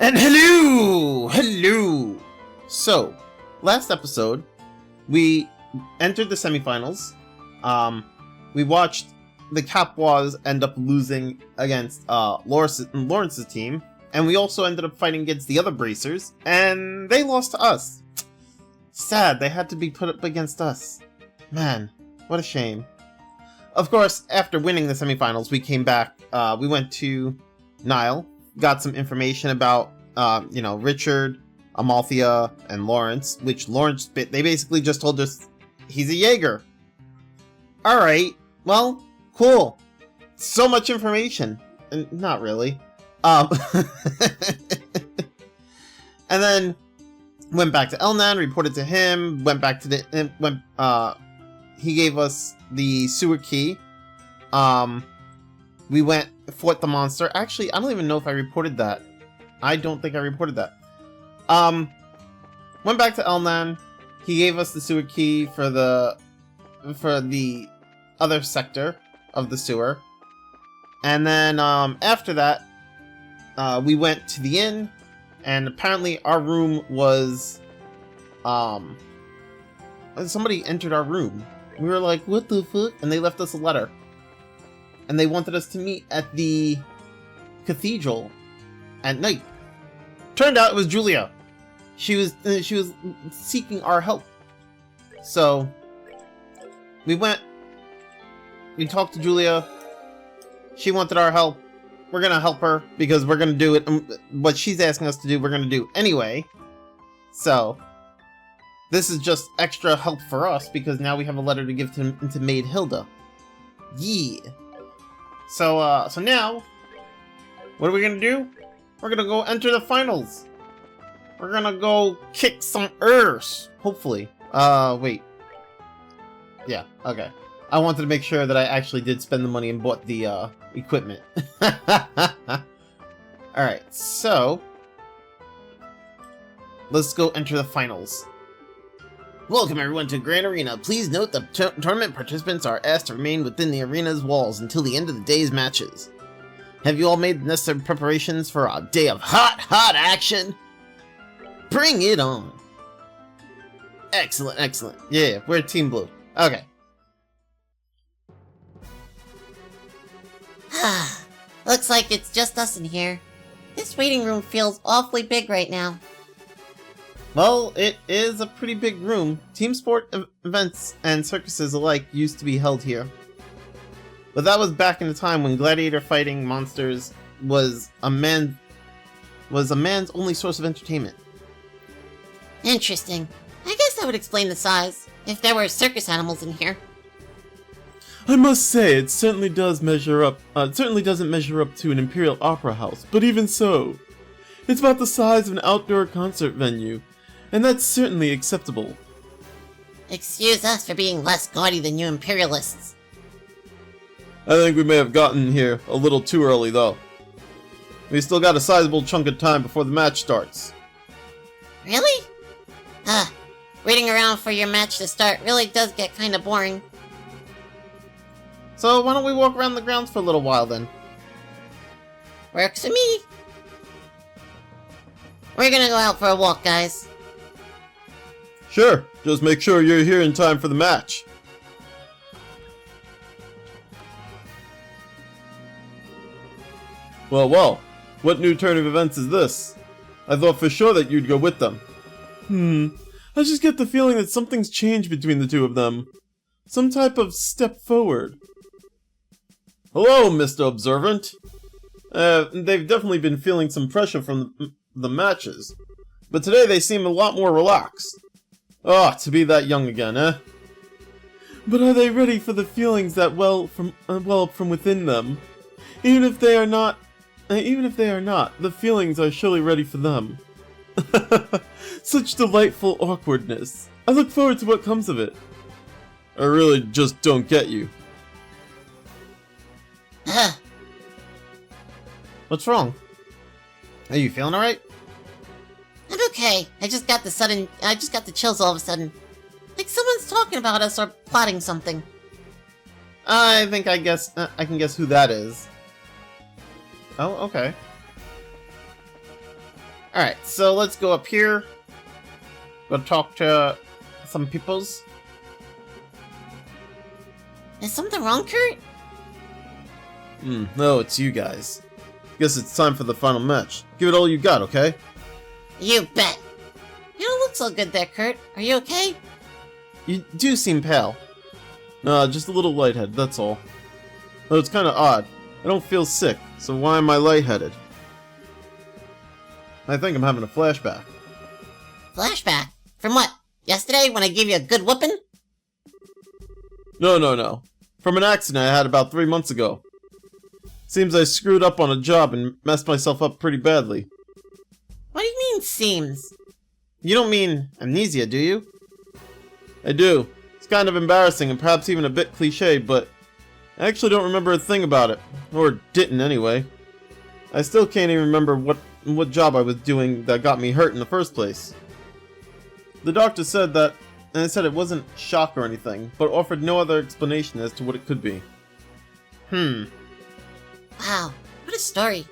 And hello! So, last episode, we entered the semifinals. We watched the Capwas end up losing against Lawrence's team, and we also ended up fighting against the other Bracers, and they lost to us. Sad, they had to be put up against us. Man, what a shame. Of course, after winning the semifinals, we came back, we went to Nile, got some information about, Richard, Amalthea, and Lawrence, which Lawrence, they basically just told us he's a Jaeger. Alright, well, cool. So much information. And not really. And then went back to Elnan, reported to him, went back to the, he gave us the sewer key. We fought the monster. Actually, I don't even know if I reported that. I don't think I reported that. Went back to Elnan. He gave us the sewer key for the other sector of the sewer. And then, after that, we went to the inn, and apparently our room was, somebody entered our room. We were like, what the fuck? And they left us a letter. And they wanted us to meet at the cathedral at night. Turned out it was Julia. She was seeking our help. So we talked to Julia. She wanted our help. We're gonna help her because we're gonna do it. What she's asking us to do, we're gonna do anyway. So this is just extra help for us because now we have a letter to give to Maid Hilda. Yeah. So now, what are we gonna do? We're gonna go enter the finals. We're gonna go kick some ass, hopefully. Wait. Yeah, okay. I wanted to make sure that I actually did spend the money and bought the, equipment. Alright, so let's go enter the finals. Welcome everyone to Grand Arena. Please note the tournament participants are asked to remain within the arena's walls until the end of the day's matches. Have you all made the necessary preparations for a day of hot action? Bring it on! Excellent, excellent. Yeah, we're Team Blue. Okay. Looks like it's just us in here. This waiting room feels awfully big right now. Well, it is a pretty big room. Team sport events and circuses alike used to be held here. But that was back in the time when gladiator fighting monsters was a man's only source of entertainment. Interesting. I guess that would explain the size, if there were circus animals in here. I must say, it certainly doesn't measure up to an Imperial Opera House, but even so, it's about the size of an outdoor concert venue, and that's certainly acceptable. Excuse us for being less gaudy than you Imperialists. I think we may have gotten here a little too early, though. We still got a sizable chunk of time before the match starts. Really? Waiting around for your match to start really does get kinda boring. So why don't we walk around the grounds for a little while then? Works for me. We're gonna go out for a walk, guys. Sure, just make sure you're here in time for the match. Well, what new turn of events is this? I thought for sure that you'd go with them. I just get the feeling that something's changed between the two of them. Some type of step forward. Hello, Mr. Observant. They've definitely been feeling some pressure from the matches. But today they seem a lot more relaxed. Oh, to be that young again, eh? But are they ready for the feelings that well up from within them? Even if they are not, the feelings are surely ready for them. Such delightful awkwardness. I look forward to what comes of it. I really just don't get you. What's wrong? Are you feeling alright? I'm okay. I just got the chills all of a sudden. Like someone's talking about us or plotting something. I think I can guess who that is. Oh, okay. Alright, so let's go up here. Go talk to some peoples. Is something wrong, Kurt? No, it's you guys. Guess it's time for the final match. Give it all you got, okay? You bet. You don't look so good there, Kurt. Are you okay? You do seem pale. Nah, just a little lightheaded, that's all. Though it's kinda odd. I don't feel sick, so why am I lightheaded? I think I'm having a flashback. Flashback? From what? Yesterday when I gave you a good whooping? No. From an accident I had about 3 months ago. Seems I screwed up on a job and messed myself up pretty badly. What do you mean, seems? You don't mean amnesia, do you? I do. It's kind of embarrassing and perhaps even a bit cliche, but I actually don't remember a thing about it. Or didn't, anyway. I still can't even remember what job I was doing that got me hurt in the first place. The doctor said that, and I said it wasn't shock or anything, but offered no other explanation as to what it could be. Wow, what a story.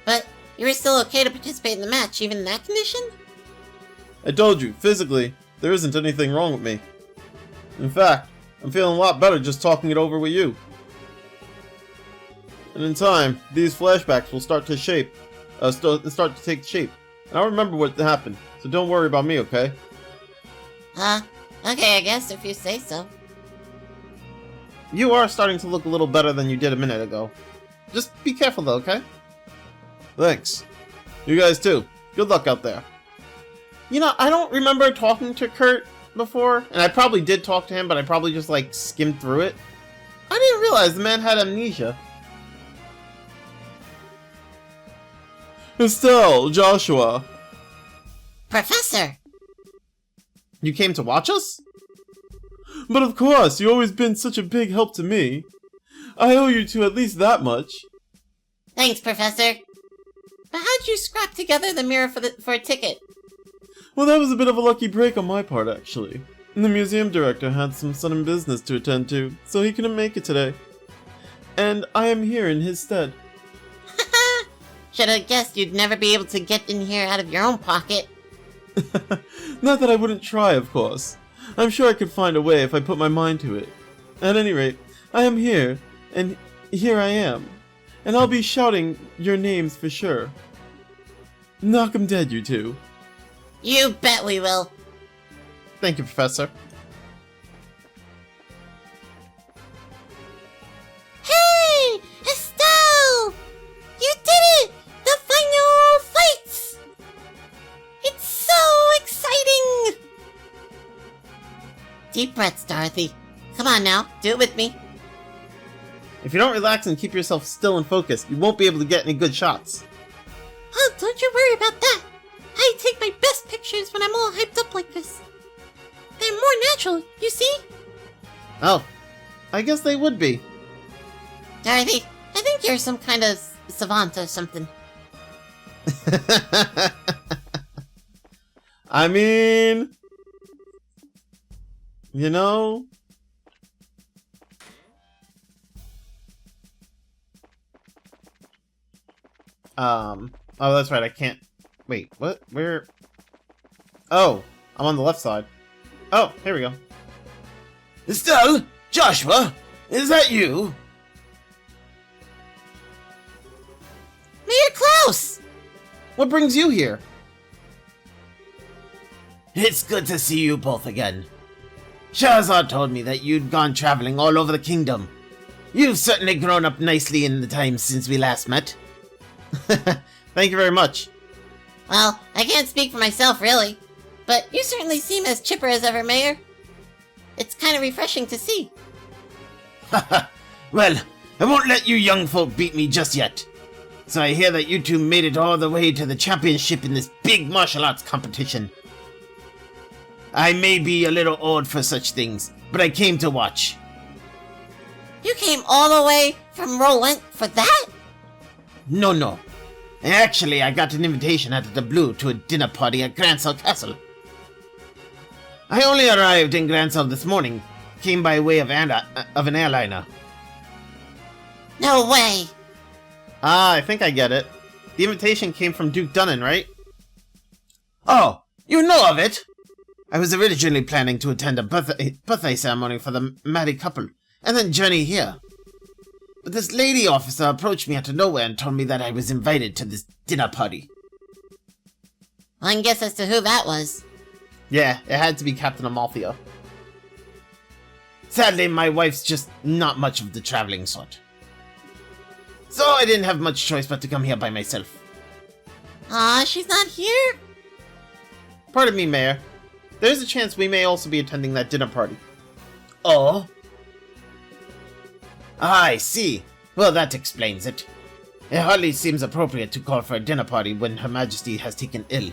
But you were still okay to participate in the match, even in that condition? I told you, physically, there isn't anything wrong with me. In fact, I'm feeling a lot better just talking it over with you. And in time, these flashbacks will start to start to take shape. And I'll remember what happened, so don't worry about me, okay? Okay, I guess, if you say so. You are starting to look a little better than you did a minute ago. Just be careful though, okay? Thanks. You guys too. Good luck out there. You know, I don't remember talking to Kurt before, and I probably did talk to him, but I probably just like skimmed through it. I didn't realize the man had amnesia. Estelle, Joshua. Professor! You came to watch us? But of course, you've always been such a big help to me. I owe you two at least that much. Thanks, Professor. But how'd you scrap together the mirror for a ticket? Well, that was a bit of a lucky break on my part, actually. The museum director had some sudden business to attend to, so he couldn't make it today. And I am here in his stead. Should have guessed you'd never be able to get in here out of your own pocket. Not that I wouldn't try, of course. I'm sure I could find a way if I put my mind to it. At any rate, I am here, and here I am. And I'll be shouting your names for sure. Knock 'em dead, you two. You bet we will. Thank you, Professor. Hey! Estelle! You did it! The final fights! It's so exciting! Deep breaths, Dorothy. Come on now, do it with me. If you don't relax and keep yourself still and focused, you won't be able to get any good shots. Oh, don't you worry about that. I take my best pictures when I'm all hyped up like this. They're more natural, you see? Oh, I guess they would be. Dorothy, I think you're some kind of savant or something. I mean... You know... Oh, that's right, I can't... Wait, what? Where? Oh, I'm on the left side. Oh, here we go. Estelle? Joshua? Is that you? Mayor Klaus! What brings you here? It's good to see you both again. Shahrazad told me that you'd gone traveling all over the kingdom. You've certainly grown up nicely in the time since we last met. Thank you very much. Well, I can't speak for myself, really. But you certainly seem as chipper as ever, Mayor. It's kind of refreshing to see. Well, I won't let you young folk beat me just yet. So I hear that you two made it all the way to the championship in this big martial arts competition. I may be a little old for such things, but I came to watch. You came all the way from Rolent for that? No. Actually, I got an invitation out of the blue to a dinner party at Gransell Castle. I only arrived in Gransell this morning. Came by way of an airliner. No way. Ah, I think I get it. The invitation came from Duke Dunnan, right? Oh, you know of it? I was originally planning to attend a birthday ceremony for the married couple, and then journey here. But this lady officer approached me out of nowhere and told me that I was invited to this dinner party. I can guess as to who that was. Yeah, it had to be Captain Amalthea. Sadly, my wife's just not much of the traveling sort. So I didn't have much choice but to come here by myself. Aw, she's not here? Pardon me, Mayor. There's a chance we may also be attending that dinner party. Oh? I see. Well, that explains it. It hardly seems appropriate to call for a dinner party when Her Majesty has taken ill.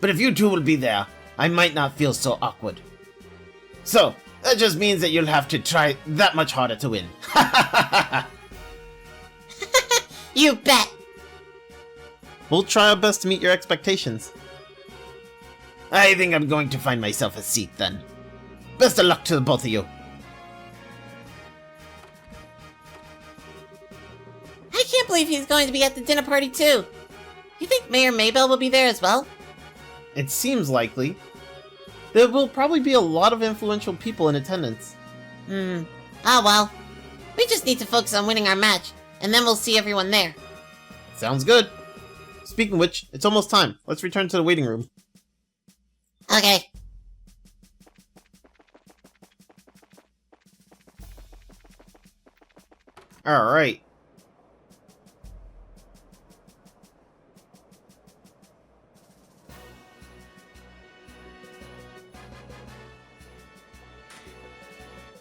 But if you two will be there, I might not feel so awkward. So, that just means that you'll have to try that much harder to win. You bet. We'll try our best to meet your expectations. I think I'm going to find myself a seat then. Best of luck to the both of you. I can't believe he's going to be at the dinner party too. You think Mayor Maybell will be there as well? It seems likely. There will probably be a lot of influential people in attendance. Oh well. We just need to focus on winning our match, and then we'll see everyone there. Sounds good. Speaking of which, it's almost time. Let's return to the waiting room. Okay. Alright.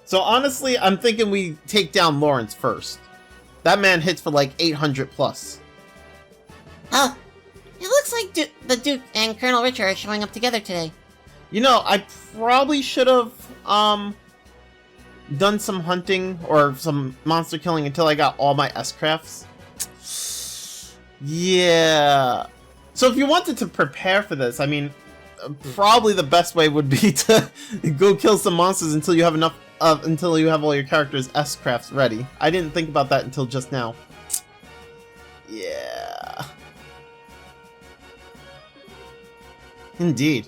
So honestly, I'm thinking we take down Lawrence first. That man hits for like 800 plus. Oh, it looks like the Duke and Colonel Richard are showing up together today. You know, I probably should have done some hunting or some monster killing until I got all my S-crafts. Yeah. So if you wanted to prepare for this, I mean, probably the best way would be to go kill some monsters until you have enough until you have all your characters' S-crafts ready. I didn't think about that until just now. Yeah. Indeed.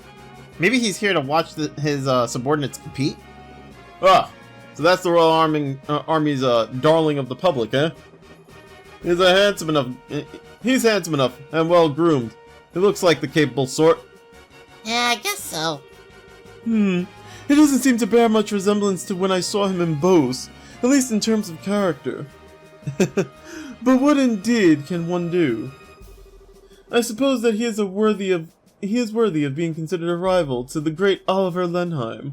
Maybe he's here to watch his subordinates compete? Ah, so that's the Royal Army's darling of the public, eh? He's handsome enough and well groomed. He looks like the capable sort. Yeah, I guess so. He doesn't seem to bear much resemblance to when I saw him in Bose, at least in terms of character. But what indeed can one do? I suppose that he is worthy of being considered a rival to the great Oliver Lenheim.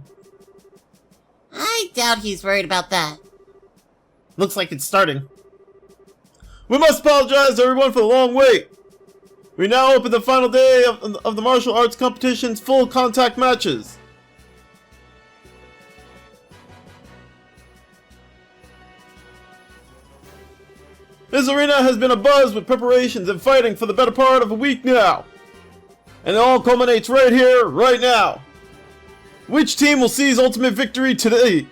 I doubt he's worried about that. Looks like it's starting. We must apologize to everyone for the long wait. We now open the final day of the martial arts competition's full contact matches. This arena has been abuzz with preparations and fighting for the better part of a week now. And it all culminates right here, right now. Which team will seize ultimate victory today?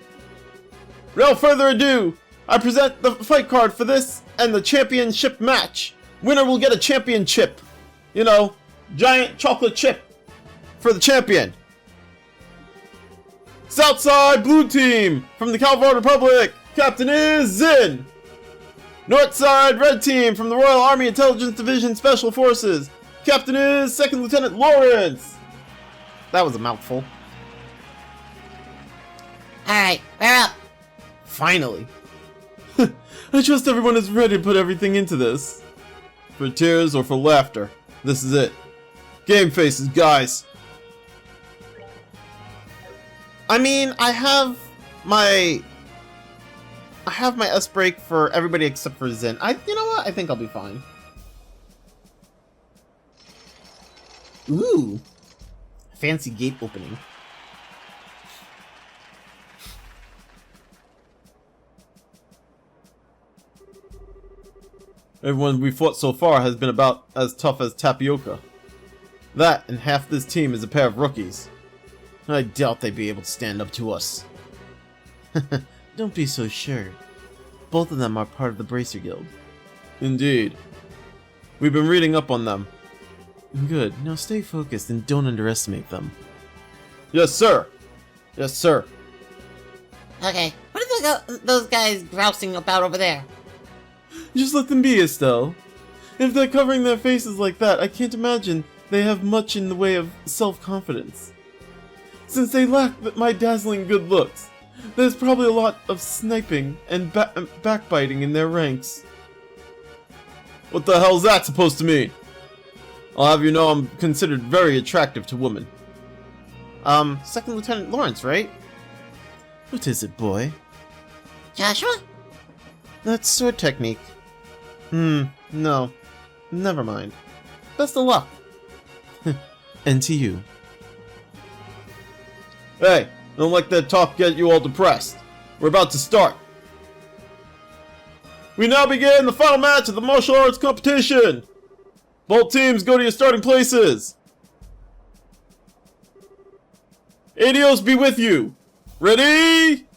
Without further ado, I present the fight card for this and the championship match. Winner will get a championship. You know, giant chocolate chip for the champion. Southside Blue Team from the California Republic, Captain is Zin. Northside Red Team from the Royal Army Intelligence Division Special Forces, Captain is Second Lieutenant Lawrence. That was a mouthful. Alright, we're up. Finally. I trust everyone is ready to put everything into this. For tears or for laughter, this is it. Game faces, guys. I mean, I have my S-break for everybody except for Zin. You know what? I think I'll be fine. Ooh. Fancy gate opening. Everyone we fought so far has been about as tough as tapioca. That and half this team is a pair of rookies. I doubt they'd be able to stand up to us. Don't be so sure. Both of them are part of the Bracer Guild. Indeed. We've been reading up on them. Good. Now stay focused and don't underestimate them. Yes, sir. Yes, sir. Okay, what are those guys grousing about over there? Just let them be, Estelle. If they're covering their faces like that, I can't imagine they have much in the way of self-confidence. Since they lack my dazzling good looks, there's probably a lot of sniping and backbiting in their ranks. What the hell's that supposed to mean? I'll have you know I'm considered very attractive to women. Second Lieutenant Lawrence, right? What is it, boy? Joshua? That's sword technique. No. Never mind. Best of luck. And to you. Hey, don't let that talk get you all depressed. We're about to start. We now begin the final match of the martial arts competition. Both teams go to your starting places. Adios be with you. Ready?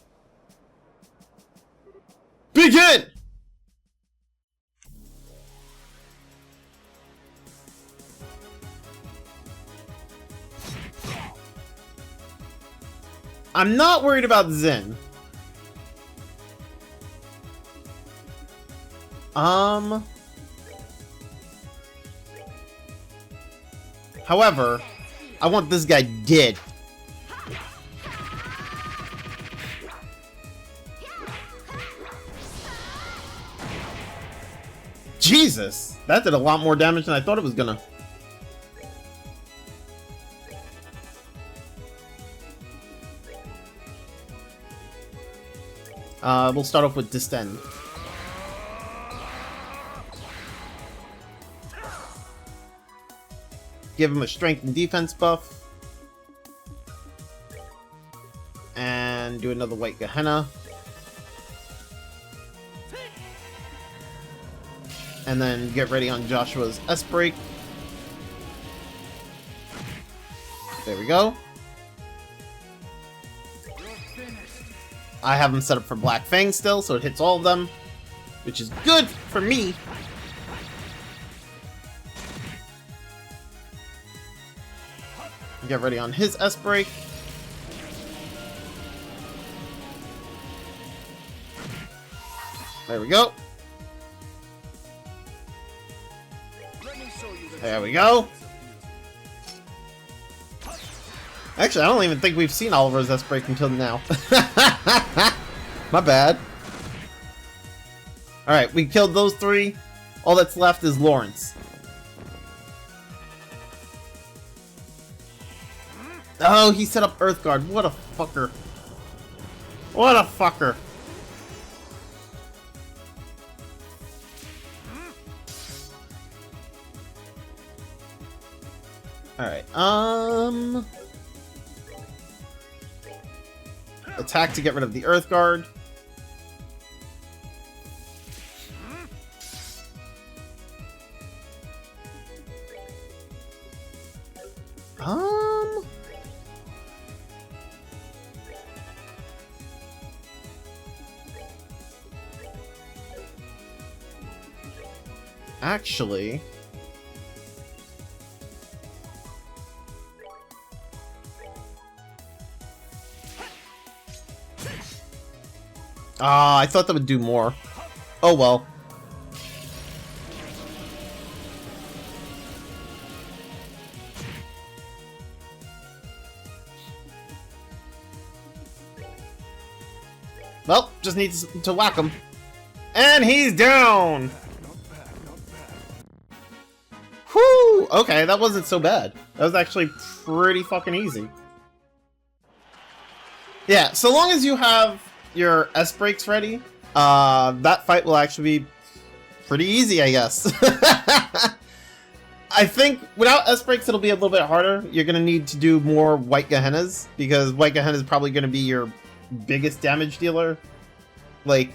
Begin! I'm not worried about Zen. However, I want this guy dead. Jesus! That did a lot more damage than I thought it was gonna. We'll start off with Distend. Give him a strength and defense buff. And do another White Gehenna. And then get ready on Joshua's S-Break. There we go. I have him set up for Black Fang still, so it hits all of them, which is good for me. Get ready on his S-Break. There we go. There we go. Actually, I don't even think we've seen Oliver's S-Break until now. My bad. Alright, we killed those three. All that's left is Lawrence. Oh, he set up Earthguard. What a fucker. What a fucker. Alright, attack to get rid of the Earthguard. Actually... I thought that would do more. Oh well. Well, just needs to whack him. And he's down! Whew! Okay, that wasn't so bad. That was actually pretty fucking easy. Yeah, so long as you have your S-Breaks ready, that fight will actually be pretty easy, I guess. I think without S-Breaks it'll be a little bit harder. You're going to need to do more White Gehennas, because White Gehenna is probably going to be your biggest damage dealer. Like,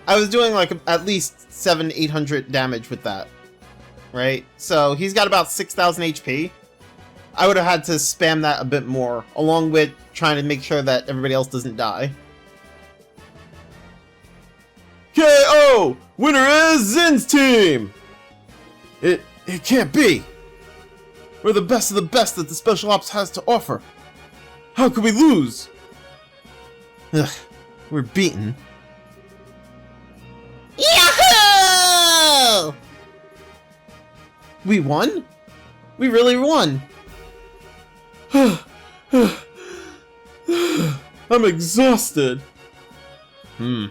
I was doing like at least 700-800 damage with that, right? So he's got about 6,000 HP. I would have had to spam that a bit more, along with trying to make sure that everybody else doesn't die. KO! Winner is Zin's team! It can't be! We're the best of the best that the Special Ops has to offer. How could we lose? Ugh, we're beaten. Yahoo! We won? We really won. I'm exhausted. Now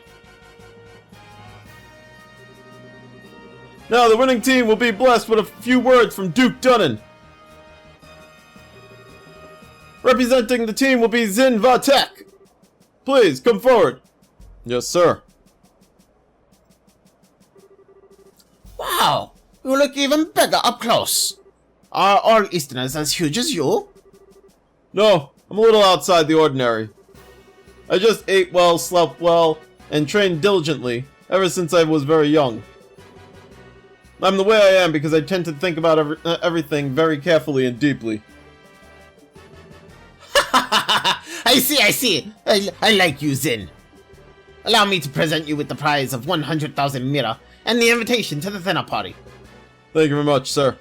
the winning team will be blessed with a few words from Duke Dunnan. Representing the team will be Zin Vatek. Please, come forward. Yes, sir. Wow, you look even bigger up close. Are all Easterners as huge as you? No, I'm a little outside the ordinary. I just ate well, slept well, and trained diligently ever since I was very young. I'm the way I am because I tend to think about everything very carefully and deeply. I see. I like you, Zin. Allow me to present you with the prize of 100,000 mira and the invitation to the dinner party. Thank you very much, sir.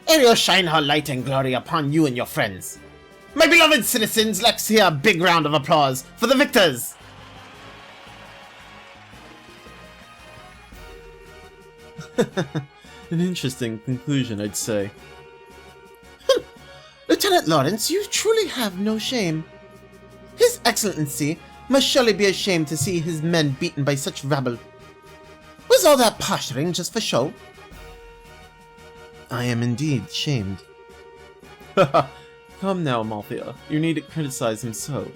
Ariel shine her light and glory upon you and your friends. My beloved citizens, let's hear a big round of applause for the victors. An interesting conclusion, I'd say. Lieutenant Lawrence, you truly have no shame. His Excellency must surely be ashamed to see his men beaten by such rabble. Was all that posturing just for show? I am indeed shamed. Come now, Malthea. You needn't criticize him so.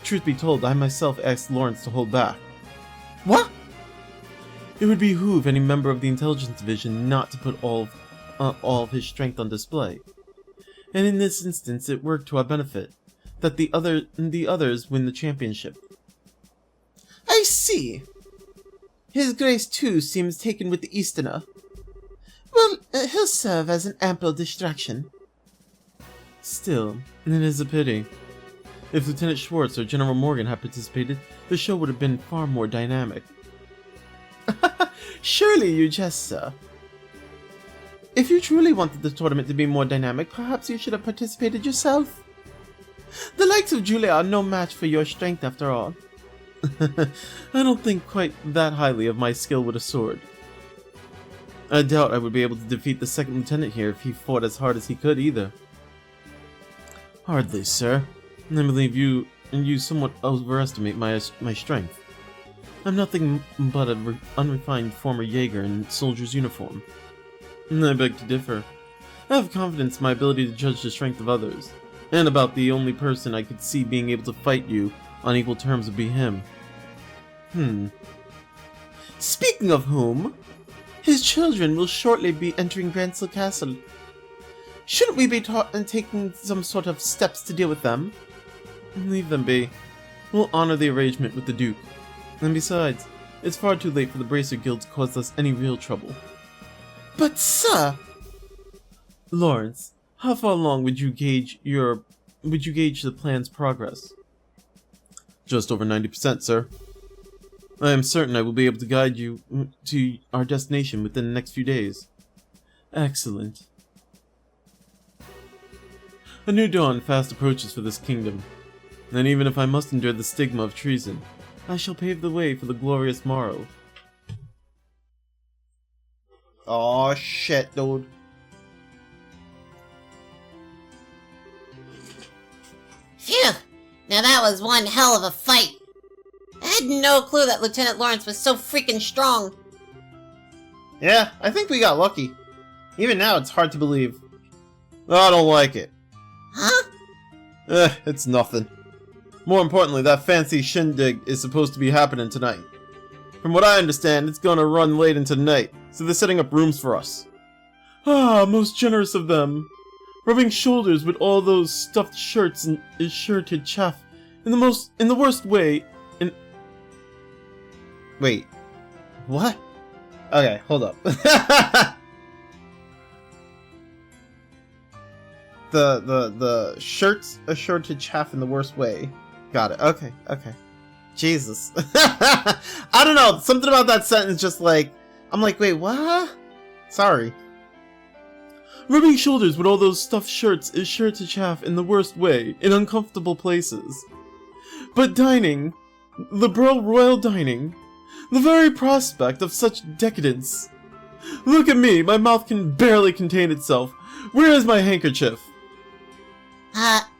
Truth be told, I myself asked Lawrence to hold back. What? It would behoove any member of the Intelligence Division not to put all of his strength on display. And in this instance, it worked to our benefit. That the others win the championship. I see. His Grace too seems taken with the Easterner. Well, he'll serve as an ample distraction. Still, it is a pity. If Lieutenant Schwartz or General Morgan had participated, the show would have been far more dynamic. Surely you jest, sir. If you truly wanted the tournament to be more dynamic, perhaps you should have participated yourself. The likes of Julia are no match for your strength, after all. I don't think quite that highly of my skill with a sword. I doubt I would be able to defeat the second lieutenant here if he fought as hard as he could either. Hardly, sir. I believe you somewhat overestimate my strength. I'm nothing but an unrefined former Jaeger in soldier's uniform. I beg to differ. I have confidence in my ability to judge the strength of others, and about the only person I could see being able to fight you on equal terms would be him. Speaking of whom, his children will shortly be entering Gransel Castle. Shouldn't we be taking some sort of steps to deal with them? Leave them be. We'll honor the arrangement with the Duke. And besides, it's far too late for the Bracer Guild to cause us any real trouble. But sir! Lawrence, how far along would you gauge the plan's progress? Just over 90%, sir. I am certain I will be able to guide you to our destination within the next few days. Excellent. A new dawn fast approaches for this kingdom, and even if I must endure the stigma of treason, I shall pave the way for the glorious morrow. Oh shit, dude. Phew! Now that was one hell of a fight. I had no clue that Lieutenant Lawrence was so freaking strong. Yeah, I think we got lucky. Even now, it's hard to believe. I don't like it. Huh? It's nothing. More importantly, that fancy shindig is supposed to be happening tonight. From what I understand, it's gonna run late into the night, so they're setting up rooms for us. Ah, most generous of them. Rubbing shoulders with all those stuffed shirts and is sure to chaff in the worst way. Wait. What? Okay, hold up. The shirts are sure to chaff in the worst way. Got it. Okay. Jesus. I don't know. Something about that sentence just like, I'm like, wait, what? Sorry. Rubbing shoulders with all those stuffed shirts is sure to chafe in the worst way, in uncomfortable places. But dining, liberal royal dining, the very prospect of such decadence. Look at me, my mouth can barely contain itself. Where is my handkerchief?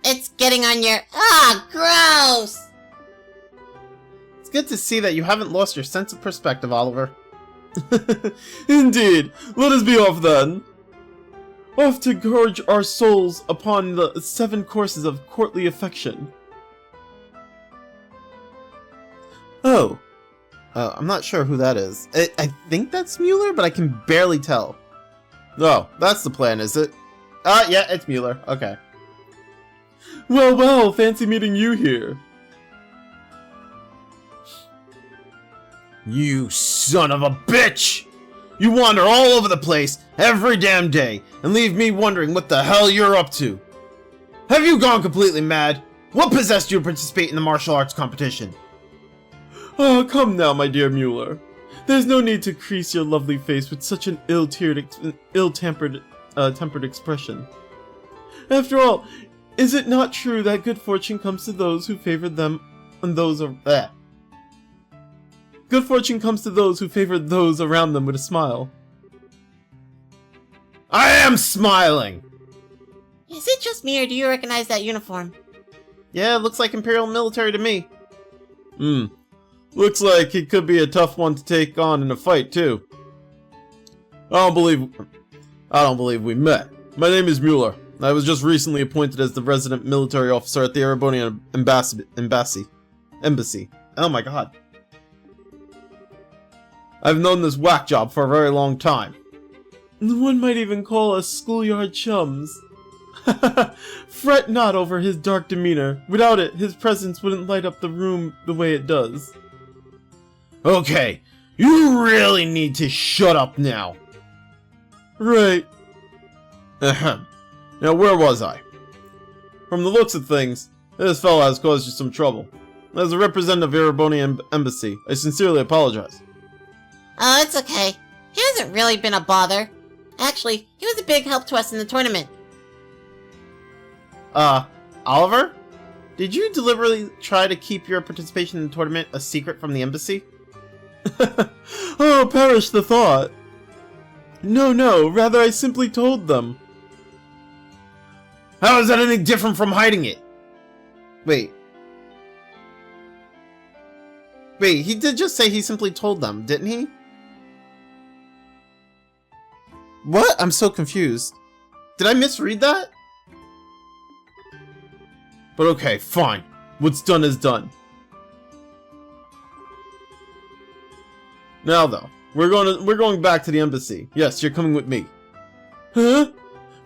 It's getting on your... Ah, gross! It's good to see that you haven't lost your sense of perspective, Oliver. Indeed, let us be off then. Off to gorge our souls upon the 7 courses of courtly affection. Oh. I'm not sure who that is. I think that's Mueller, but I can barely tell. Oh, that's the plan, is it? Yeah, it's Mueller. Okay. Well, well, fancy meeting you here. You son of a bitch! You wander all over the place every damn day and leave me wondering what the hell you're up to. Have you gone completely mad? What possessed you to participate in the martial arts competition? Oh, come now, my dear Mueller. There's no need to crease your lovely face with such an ill-tempered expression. After all, is it not true that good fortune comes to those who favor them and those Good fortune comes to those who favor those around them with a smile. I am smiling! Is it just me, or do you recognize that uniform? Yeah, it looks like Imperial military to me. Looks like it could be a tough one to take on in a fight, too. I don't believe we met. My name is Mueller. I was just recently appointed as the resident military officer at the Erebonian Embassy. Oh my god. I've known this whack job for a very long time. One might even call us schoolyard chums. Fret not over his dark demeanor. Without it, his presence wouldn't light up the room the way it does. Okay, you really need to shut up now. Right. Ahem. Now where was I? From the looks of things, this fella has caused you some trouble. As a representative of the Erebonian Embassy, I sincerely apologize. Oh, it's okay. He hasn't really been a bother. Actually, he was a big help to us in the tournament. Oliver? Did you deliberately try to keep your participation in the tournament a secret from the embassy? Oh, perish the thought. No, rather I simply told them. How is that any different from hiding it? Wait, he did just say he simply told them, didn't he? What? I'm so confused. Did I misread that? But okay, fine. What's done is done. Now though, we're going back to the embassy. Yes, you're coming with me. Huh?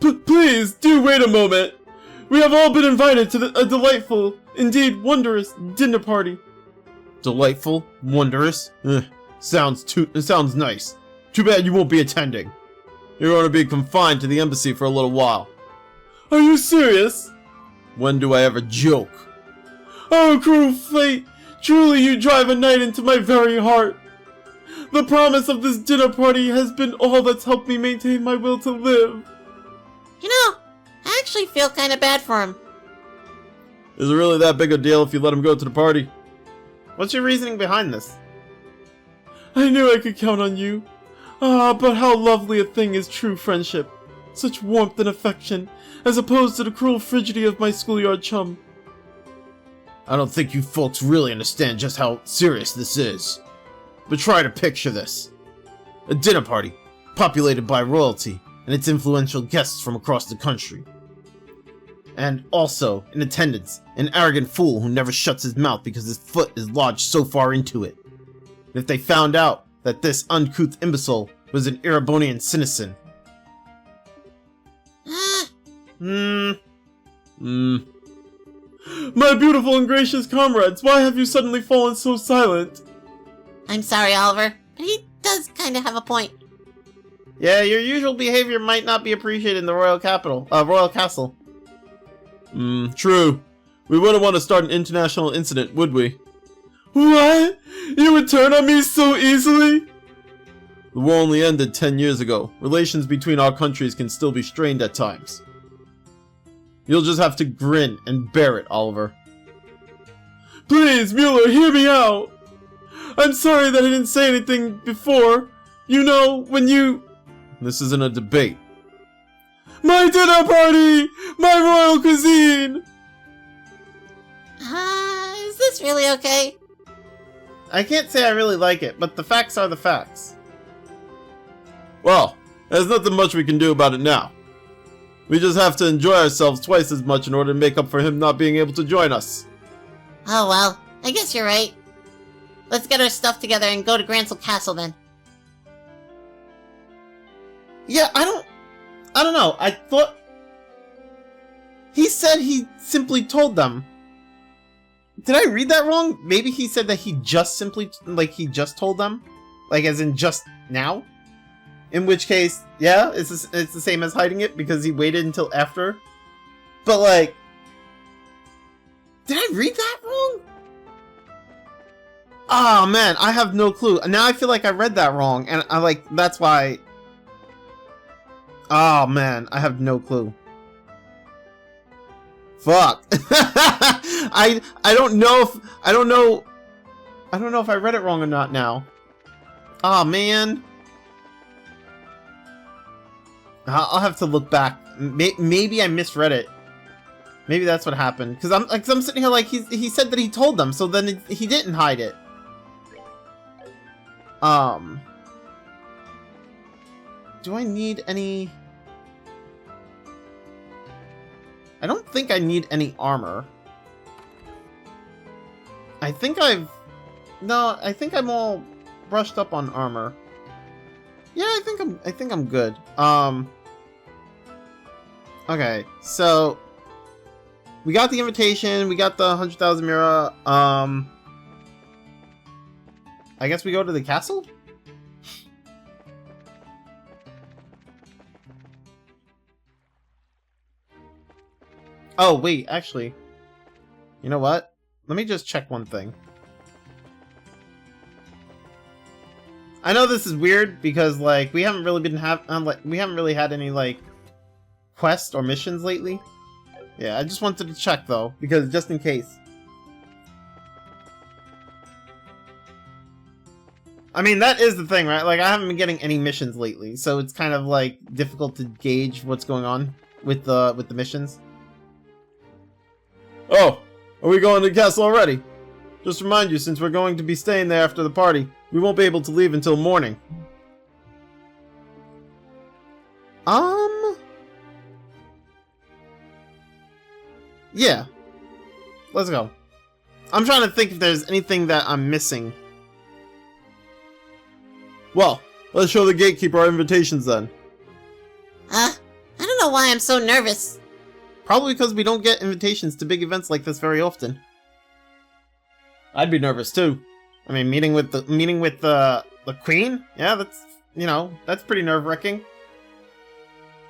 Please, do wait a moment. We have all been invited to a delightful, indeed wondrous dinner party. Delightful? Wondrous? Sounds nice. Too bad you won't be attending. You're going to be confined to the embassy for a little while. Are you serious? When do I ever joke? Oh, cruel fate! Truly you drive a knife into my very heart. The promise of this dinner party has been all that's helped me maintain my will to live. You know, I actually feel kind of bad for him. Is it really that big a deal if you let him go to the party? What's your reasoning behind this? I knew I could count on you. Ah, but how lovely a thing is true friendship. Such warmth and affection, as opposed to the cruel frigidity of my schoolyard chum. I don't think you folks really understand just how serious this is. But try to picture this. A dinner party, populated by royalty and its influential guests from across the country. And also, in attendance, an arrogant fool who never shuts his mouth because his foot is lodged so far into it. If they found out that this uncouth imbecile was an Erebonian citizen. My beautiful and gracious comrades, why have you suddenly fallen so silent? I'm sorry, Oliver, but he does kind of have a point. Yeah, your usual behavior might not be appreciated in the royal castle. True. We wouldn't want to start an international incident, would we? What? You would turn on me so easily? The war only ended 10 years ago. Relations between our countries can still be strained at times. You'll just have to grin and bear it, Oliver. Please, Mueller, hear me out! I'm sorry that I didn't say anything before. You know, when you... This isn't a debate. My dinner party! My royal cuisine! Is this really okay? I can't say I really like it, but the facts are the facts. Well, there's nothing much we can do about it now. We just have to enjoy ourselves twice as much in order to make up for him not being able to join us. Oh well, I guess you're right. Let's get our stuff together and go to Gransel Castle then. Yeah, I don't know. I thought... He said he simply told them. Did I read that wrong? Maybe he said that he just simply, like, he just told them? Like, as in just now? In which case, yeah, it's the same as hiding it because he waited until after. But, like... Did I read that wrong? Oh, man, I have no clue. Now I feel like I read that wrong, and I, like, that's why... Oh, man, I have no clue. Fuck. I don't know if I read it wrong or not now. Oh, man. I'll have to look back. Maybe I misread it. Maybe that's what happened. Because I'm sitting here like he said that he told them, so then he didn't hide it. Do I need any... I don't think I need any armor. I think I'm all brushed up on armor. Yeah, I think I'm good. Okay, so we got the invitation, we got the 100,000 Mira. I guess we go to the castle? Oh, wait, actually. You know what? Let me just check one thing. I know this is weird because, like, we haven't really had any, like, quests or missions lately. Yeah, I just wanted to check, though, because just in case. I mean, that is the thing, right? Like, I haven't been getting any missions lately, so it's kind of, like, difficult to gauge what's going on with the missions. Oh, are we going to the castle already? Just remind you, since we're going to be staying there after the party, we won't be able to leave until morning. Yeah. Let's go. I'm trying to think if there's anything that I'm missing. Well, let's show the gatekeeper our invitations then. I don't know why I'm so nervous. Probably because we don't get invitations to big events like this very often. I'd be nervous too. I mean, meeting with the queen? Yeah, that's, you know, that's pretty nerve-wracking.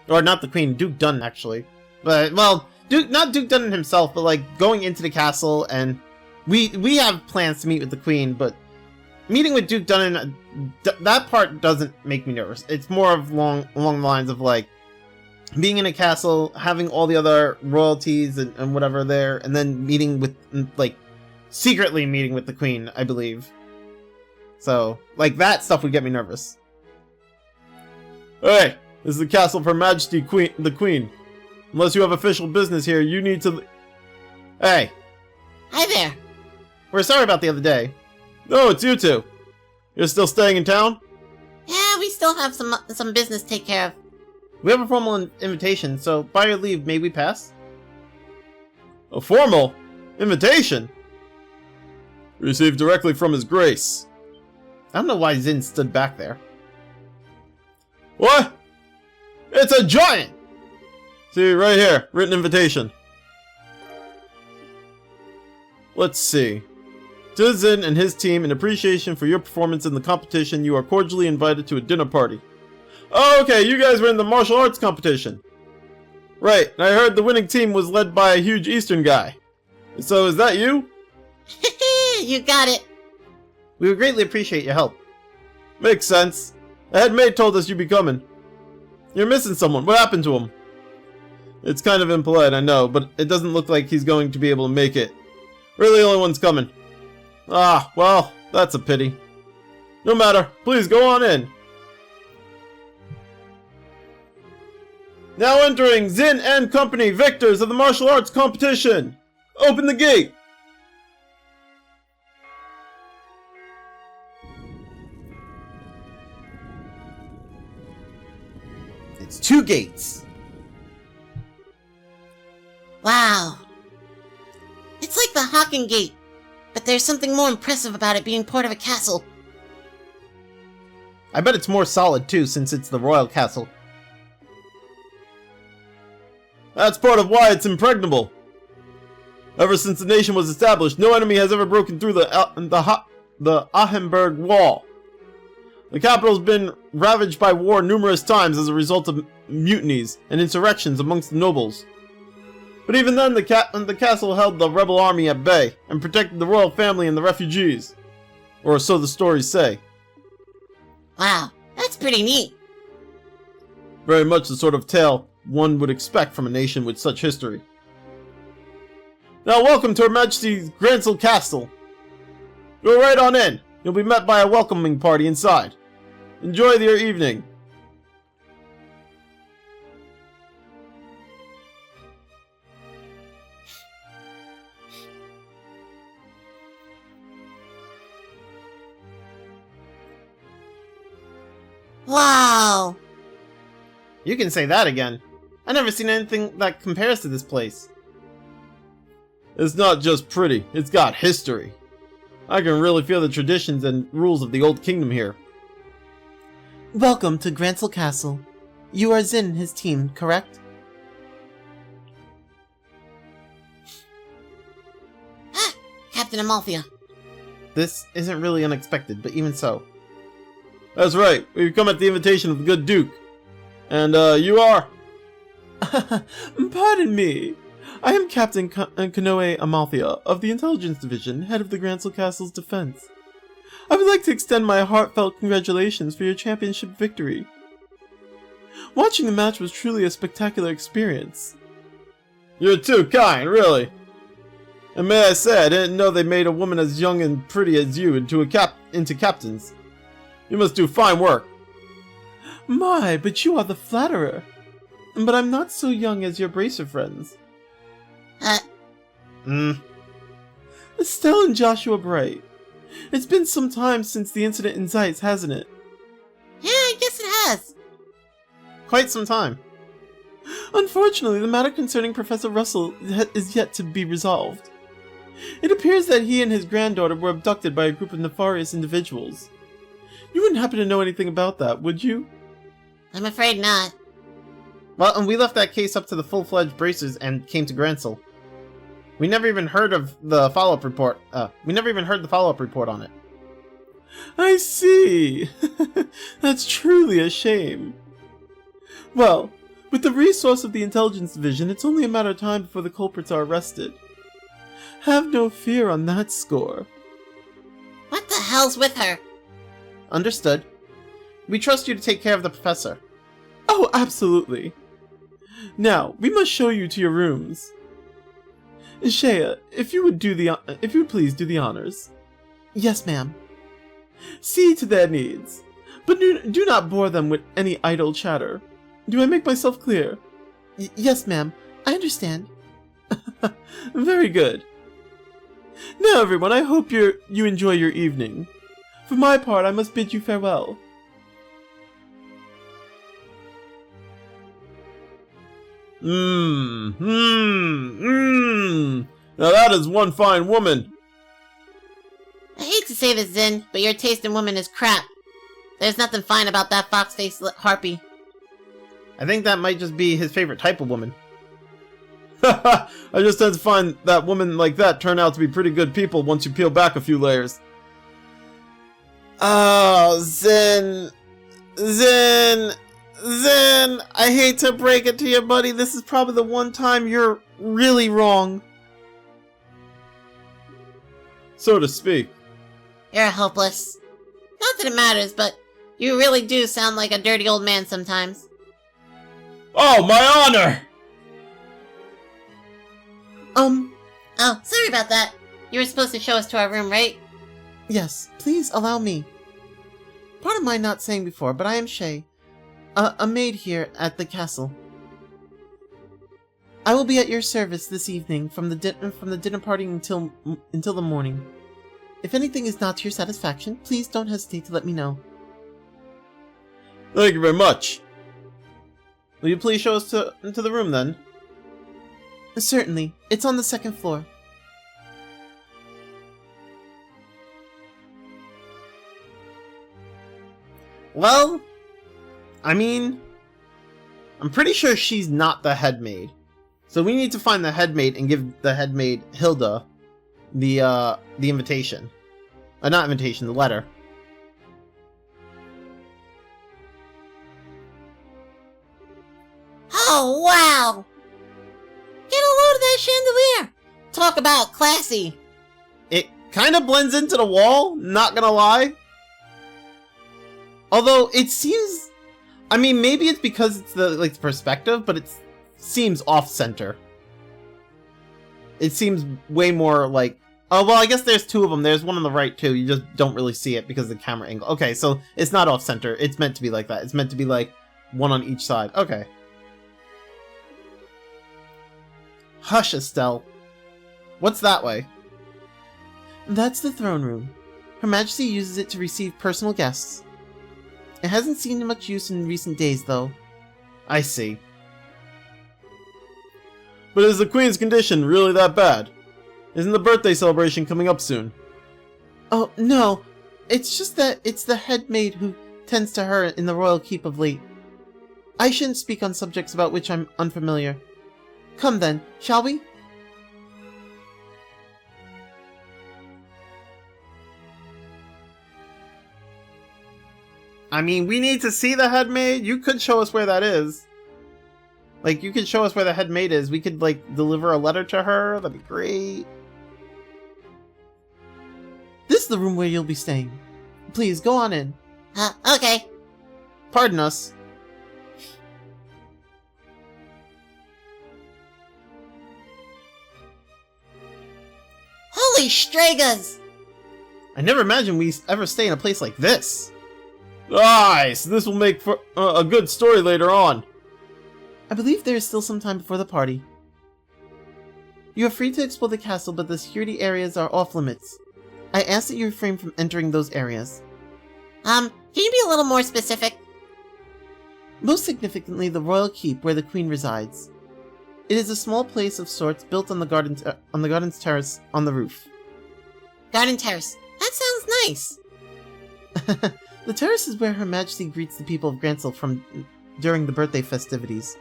Or not the queen, Duke Dunn, actually. But, well, not Duke Dunn himself, but, like, going into the castle, and we have plans to meet with the queen, but meeting with Duke Dunn, that part doesn't make me nervous. It's more of along the lines of, like, being in a castle, having all the other royalties and whatever there, and then meeting with, like, secretly meeting with the queen, I believe. So, like, that stuff would get me nervous. Hey, this is the castle of Her Majesty the Queen. Unless you have official business here, you need to... Hey. Hi there. We're sorry about the other day. No, it's you two. You're still staying in town? Yeah, we still have some business to take care of. We have a formal invitation, so by your leave, may we pass? A formal invitation? Received directly from His Grace. I don't know why Zin stood back there. What? It's a giant! See, right here, written invitation. Let's see. To Zin and his team, in appreciation for your performance in the competition, you are cordially invited to a dinner party. Oh, okay, you guys were in the martial arts competition. Right, and I heard the winning team was led by a huge Eastern guy. So is that you? You got it. We would greatly appreciate your help. Makes sense. A head maid told us you'd be coming. You're missing someone. What happened to him? It's kind of impolite, I know, but it doesn't look like he's going to be able to make it. We're the only ones coming. Ah, well, that's a pity. No matter. Please, go on in. Now entering Zin and Company, victors of the martial arts competition. Open the gate. It's 2 gates. Wow. It's like the Hawking Gate, but there's something more impressive about it being part of a castle. I bet it's more solid too, since it's the royal castle. That's part of why it's impregnable. Ever since the nation was established, no enemy has ever broken through the Ahenberg Wall. The capital's been ravaged by war numerous times as a result of mutinies and insurrections amongst the nobles. But even then, the castle held the rebel army at bay and protected the royal family and the refugees. Or so the stories say. Wow, that's pretty neat. Very much the sort of tale one would expect from a nation with such history. Now welcome to Her Majesty's Grancel Castle. Go right on in. You'll be met by a welcoming party inside. Enjoy your evening. Wow. You can say that again. I've never seen anything that compares to this place. It's not just pretty, it's got history. I can really feel the traditions and rules of the old kingdom here. Welcome to Grancel Castle. You are Zin and his team, correct? Ah, Captain Amalthea. This isn't really unexpected, but even so. That's right, we've come at the invitation of the good Duke. And, you are? Pardon me. I am Captain Kanoe Amalthea of the Intelligence Division, head of the Grancel Castle's defense. I would like to extend my heartfelt congratulations for your championship victory. Watching the match was truly a spectacular experience. You're too kind, really. And may I say, I didn't know they made a woman as young and pretty as you into captains. You must do fine work. My, but you are the flatterer. But I'm not so young as your bracer friends. Estelle and Joshua Bright. It's been some time since the incident in Zeitz, hasn't it? Yeah, I guess it has. Quite some time. Unfortunately, the matter concerning Professor Russell is yet to be resolved. It appears that he and his granddaughter were abducted by a group of nefarious individuals. You wouldn't happen to know anything about that, would you? I'm afraid not. Well, and we left that case up to the full-fledged bracers and came to Grancel. We never even heard of the follow-up report. We never even heard the follow-up report on it. I see. That's truly a shame. Well, with the resource of the Intelligence Division, it's only a matter of time before the culprits are arrested. Have no fear on that score. What the hell's with her? Understood. We trust you to take care of the professor. Oh, absolutely. Now, we must show you to your rooms. Shea, if you would please do the honors. Yes, ma'am. See to their needs, but do not bore them with any idle chatter. Do I make myself clear? Yes, ma'am. I understand. Very good. Now, everyone, I hope you enjoy your evening. For my part, I must bid you farewell. Now that is one fine woman. I hate to say this, Zin, but your taste in women is crap. There's nothing fine about that fox-faced harpy. I think that might just be his favorite type of woman. I just tend to find that women like that turn out to be pretty good people once you peel back a few layers. Oh, Zin, I hate to break it to you, buddy. This is probably the one time you're really wrong. So to speak. You're hopeless. Not that it matters, but You really do sound like a dirty old man sometimes. Oh, my honor! Oh, sorry about that. You were supposed to show us to our room, right? Yes, please allow me. Pardon my not saying before, but I am Shay, a maid here at the castle. I will be at your service this evening from the dinner party until the morning. If anything is not to your satisfaction, please don't hesitate to let me know. Thank you very much. Will you please show us into the room then? Certainly. It's on the second floor. Well, I mean, I'm pretty sure she's not the head maid. So we need to find the head maid and give the head maid, Hilda, the invitation. Not invitation, the letter. Oh, wow! Get a load of that chandelier! Talk about classy! It kind of blends into the wall, not gonna lie. Although it seems, I mean, maybe it's because it's the perspective, but it seems off-center. It seems way more like, oh well, I guess there's two of them. There's one on the right too. You just don't really see it because of the camera angle. Okay, so it's not off-center. It's meant to be like that. It's meant to be like one on each side. Okay. Hush, Estelle. What's that way? That's the throne room. Her Majesty uses it to receive personal guests. It hasn't seen much use in recent days, though. I see. But is the Queen's condition really that bad? Isn't the birthday celebration coming up soon? Oh, no. It's just that it's the head maid who tends to her in the royal keep of late. I shouldn't speak on subjects about which I'm unfamiliar. Come then, shall we? I mean, we need to see the head maid. You could show us where that is. Like, you could show us where the head maid is. We could, like, deliver a letter to her. That'd be great. This is the room where you'll be staying. Please, go on in. Okay. Pardon us. Holy Stragas! I never imagined we ever stay in a place like this. Nice! This will make for a good story later on. I believe there is still some time before the party. You are free to explore the castle, but the security areas are off limits. I ask that you refrain from entering those areas. Can you be a little more specific? Most significantly, the royal keep where the queen resides. It is a small place of sorts built on the garden's terrace on the roof. Garden Terrace. That sounds nice. The terrace is where Her Majesty greets the people of Grancel during the birthday festivities.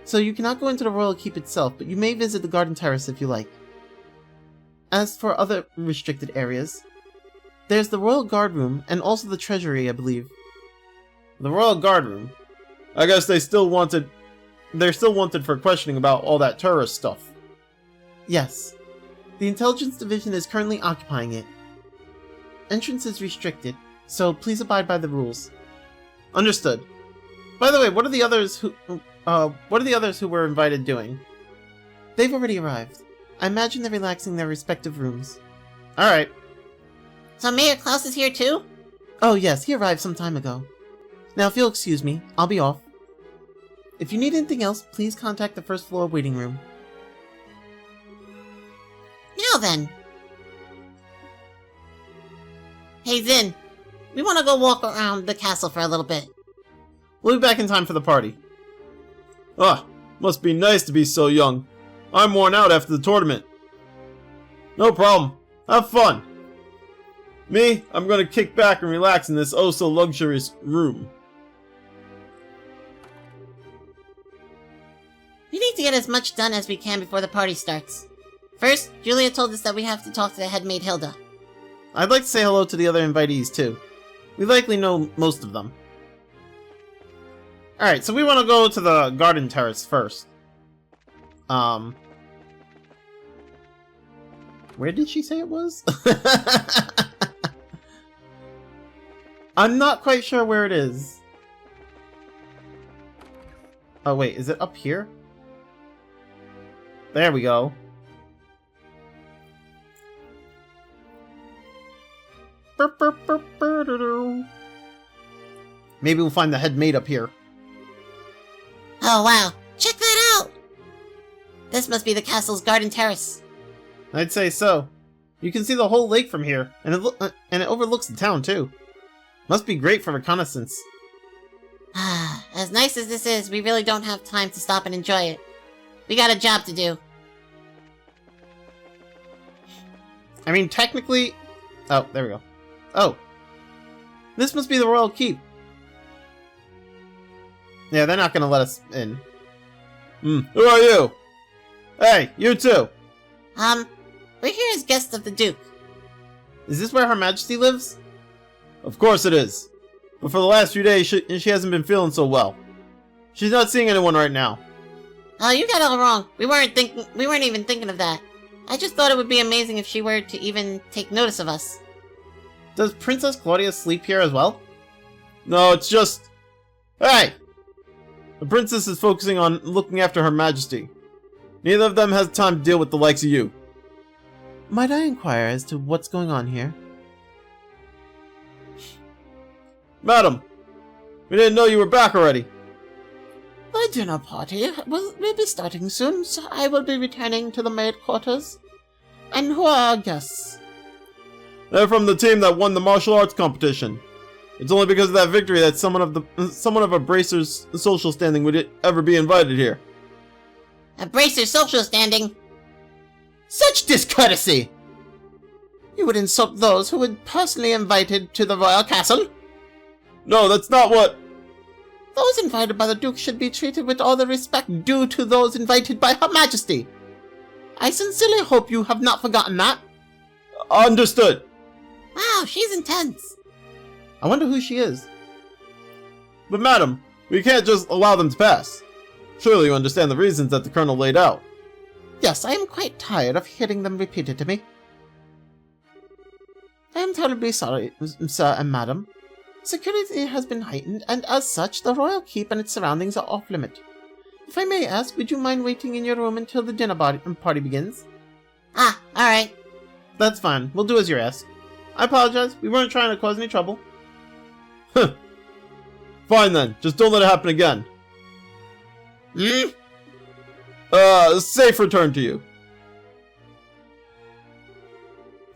So you cannot go into the royal keep itself, but you may visit the garden terrace if you like. As for other restricted areas, there's the royal guard room and also the treasury, I believe. The royal guard room? I guess they're still wanted for questioning about all that tourist stuff. Yes. The intelligence division is currently occupying it. Entrance is restricted, so please abide by the rules. Understood. By the way, what are the others who were invited doing? They've already arrived. I imagine they're relaxing in their respective rooms. Alright. So Mayor Klaus is here too? Oh yes, he arrived some time ago. Now if you'll excuse me, I'll be off. If you need anything else, please contact the first floor waiting room. Now then. Hey Zin, we want to go walk around the castle for a little bit. We'll be back in time for the party. Ah, must be nice to be so young. I'm worn out after the tournament. No problem. Have fun. Me, I'm gonna kick back and relax in this oh-so-luxurious room. We need to get as much done as we can before the party starts. First, Julia told us that we have to talk to the head maid Hilda. I'd like to say hello to the other invitees, too. We likely know most of them. Alright, so we want to go to the garden terrace first. Where did she say it was? I'm not quite sure where it is. Oh wait, is it up here? There we go. Maybe we'll find the head maid up here. Oh wow, check that out! This must be the castle's garden terrace. I'd say so. You can see the whole lake from here, and it overlooks the town too. Must be great for reconnaissance. As nice as this is, we really don't have time to stop and enjoy it. We got a job to do. I mean, technically... Oh, there we go. Oh. This must be the royal keep. Yeah, they're not gonna let us in. Who are you? Hey, you too! We're here as guests of the Duke. Is this where Her Majesty lives? Of course it is. But for the last few days, she hasn't been feeling so well. She's not seeing anyone right now. Oh, you got it all wrong. We weren't even thinking of that. I just thought it would be amazing if she were to even take notice of us. Does Princess Claudia sleep here as well? No, it's just... Hey! The princess is focusing on looking after Her Majesty. Neither of them has time to deal with the likes of you. Might I inquire as to what's going on here? Madam, we didn't know you were back already. The dinner party will be starting soon, so I will be returning to the maid quarters. And who are our guests? They're from the team that won the martial arts competition. It's only because of that victory that someone of a bracer's social standing would ever be invited here. A bracer's social standing? Such discourtesy! You would insult those who were personally invited to the royal castle? No, that's not what... Those invited by the Duke should be treated with all the respect due to those invited by Her Majesty. I sincerely hope you have not forgotten that. Understood. Wow, she's intense. I wonder who she is. But madam, we can't just allow them to pass. Surely you understand the reasons that the Colonel laid out. Yes, I am quite tired of hearing them repeated to me. I am terribly sorry, sir and madam. Security has been heightened, and as such, the royal keep and its surroundings are off limit. If I may ask, would you mind waiting in your room until the dinner party begins? Ah, alright. That's fine. We'll do as you're asked. I apologize. We weren't trying to cause any trouble. Huh. Fine then. Just don't let it happen again. Safe return to you.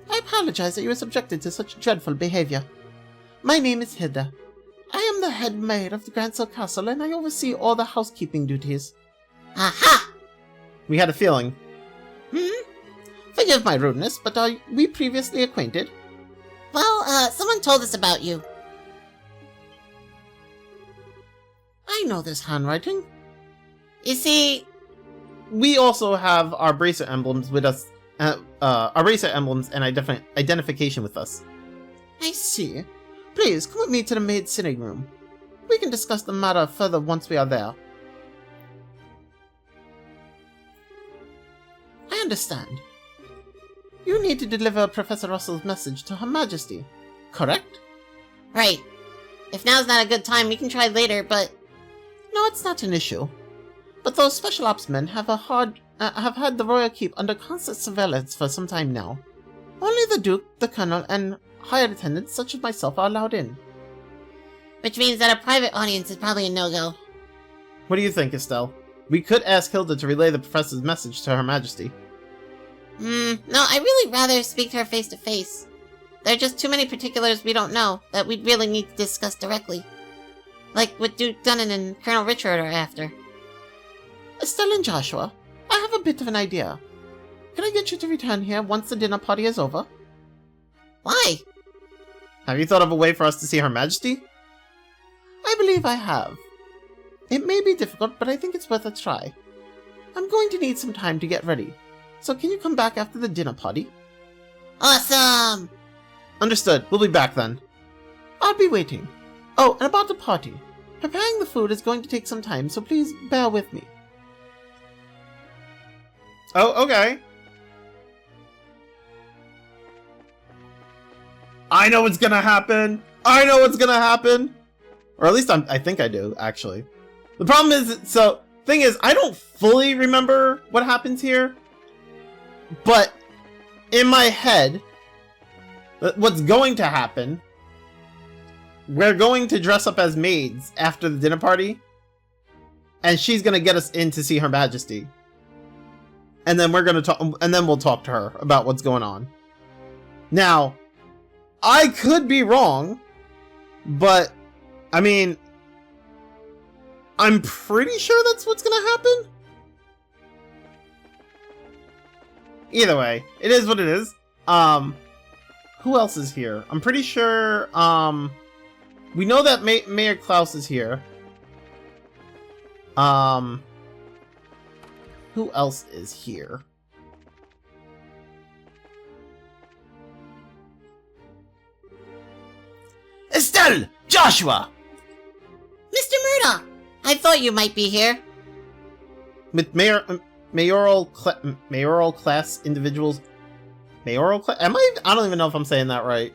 I apologize that you were subjected to such dreadful behavior. My name is Hilda. I am the head maid of the Grancel Castle, and I oversee all the housekeeping duties. Aha! We had a feeling. Forgive my rudeness, but are we previously acquainted? Well, someone told us about you. I know this handwriting. You see... We also have our bracer emblems with us, our bracer emblems and identification with us. I see. Please, come with me to the maid's sitting room. We can discuss the matter further once we are there. I understand. You need to deliver Professor Russell's message to Her Majesty, correct? Right. If now's not a good time, we can try later, but... No, it's not an issue. But those special ops men have had the royal keep under constant surveillance for some time now. Only the Duke, the Colonel, and hired attendants such as myself are allowed in. Which means that a private audience is probably a no-go. What do you think, Estelle? We could ask Hilda to relay the Professor's message to Her Majesty. No, I'd really rather speak to her face-to-face. There are just too many particulars we don't know that we'd really need to discuss directly. Like what Duke Dunnan and Colonel Richard are after. Estelle and Joshua, I have a bit of an idea. Can I get you to return here once the dinner party is over? Why? Have you thought of a way for us to see Her Majesty? I believe I have. It may be difficult, but I think it's worth a try. I'm going to need some time to get ready, so can you come back after the dinner party? Awesome! Understood. We'll be back then. I'll be waiting. Oh, and about the party. Preparing the food is going to take some time, so please bear with me. Oh, okay. I know what's gonna happen. I know what's gonna happen. Or at least I think I do, actually. The problem is, thing is, I don't fully remember what happens here. But in my head, what's going to happen, we're going to dress up as maids after the dinner party. And she's gonna get us in to see Her Majesty. And then we're gonna talk, and then we'll talk to her about what's going on. Now, I could be wrong, but, I mean, I'm pretty sure that's what's gonna happen. Either way, it is what it is. Who else is here? I'm pretty sure, we know that Mayor Klaus is here. Who else is here? Estelle! Joshua! Mr. Murdoch! I thought you might be here. With mayoral class individuals. Mayoral class? I don't even know if I'm saying that right.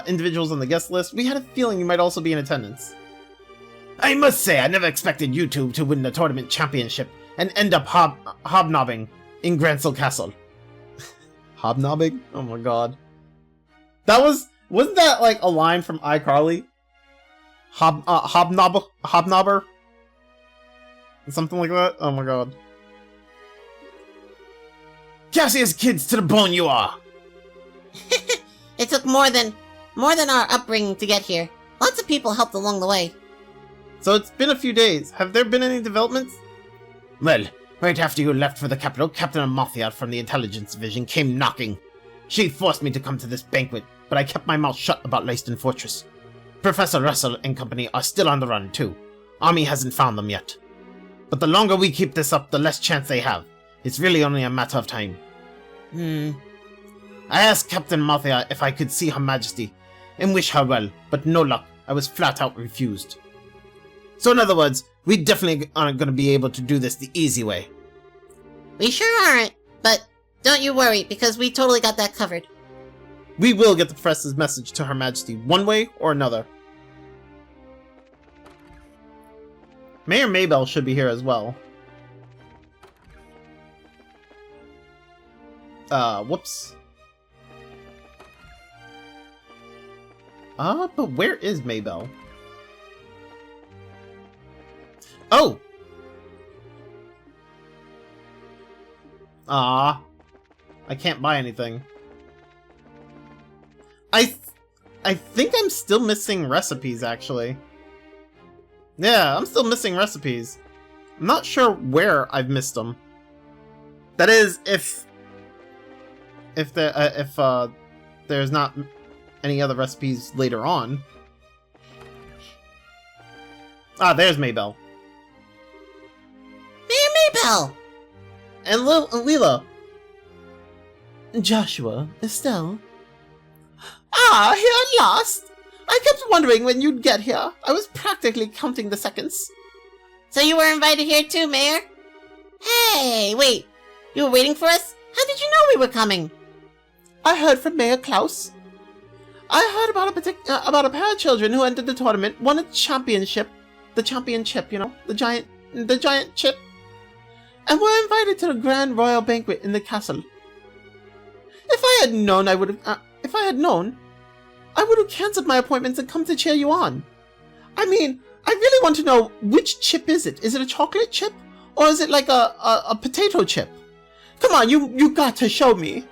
Individuals on the guest list. We had a feeling you might also be in attendance. I must say, I never expected you two to win the tournament championship and end up hobnobbing in Gransel Castle. Hobnobbing? Oh my god. Wasn't that like a line from iCarly? Hobnobber? Something like that? Oh my god. Cassius kids to the bone you are! It took more than our upbringing to get here. Lots of people helped along the way. So it's been a few days. Have there been any developments? Well, right after you left for the capital, Captain Amalthea from the Intelligence Division came knocking. She forced me to come to this banquet, but I kept my mouth shut about Leiston Fortress. Professor Russell and company are still on the run, too. Army hasn't found them yet. But the longer we keep this up, the less chance they have. It's really only a matter of time. I asked Captain Amalthea if I could see Her Majesty and wish her well, but no luck. I was flat out refused. So in other words, we definitely aren't going to be able to do this the easy way. We sure aren't, but don't you worry, because we totally got that covered. We will get the professor's message to Her Majesty one way or another. Mayor Maybell should be here as well. Whoops. But where is Maybell? Oh! I can't buy anything. I think I'm still missing recipes, actually. Yeah, I'm still missing recipes. I'm not sure where I've missed them. That is, if there's not any other recipes later on. Ah, there's Maybell. Mayor Maybell! And Leela. Joshua, Estelle. Ah, here at last! I kept wondering when you'd get here. I was practically counting the seconds. So you were invited here too, Mayor? Hey, wait. You were waiting for us? How did you know we were coming? I heard from Mayor Klaus. I heard about a pair of children who entered the tournament, won a championship. The championship, you know, the giant chip. And were invited to the grand royal banquet in the castle. If I had known, I would have cancelled my appointments and come to cheer you on. I mean, I really want to know, which chip is it? Is it a chocolate chip? Or is it like a potato chip? Come on, you got to show me.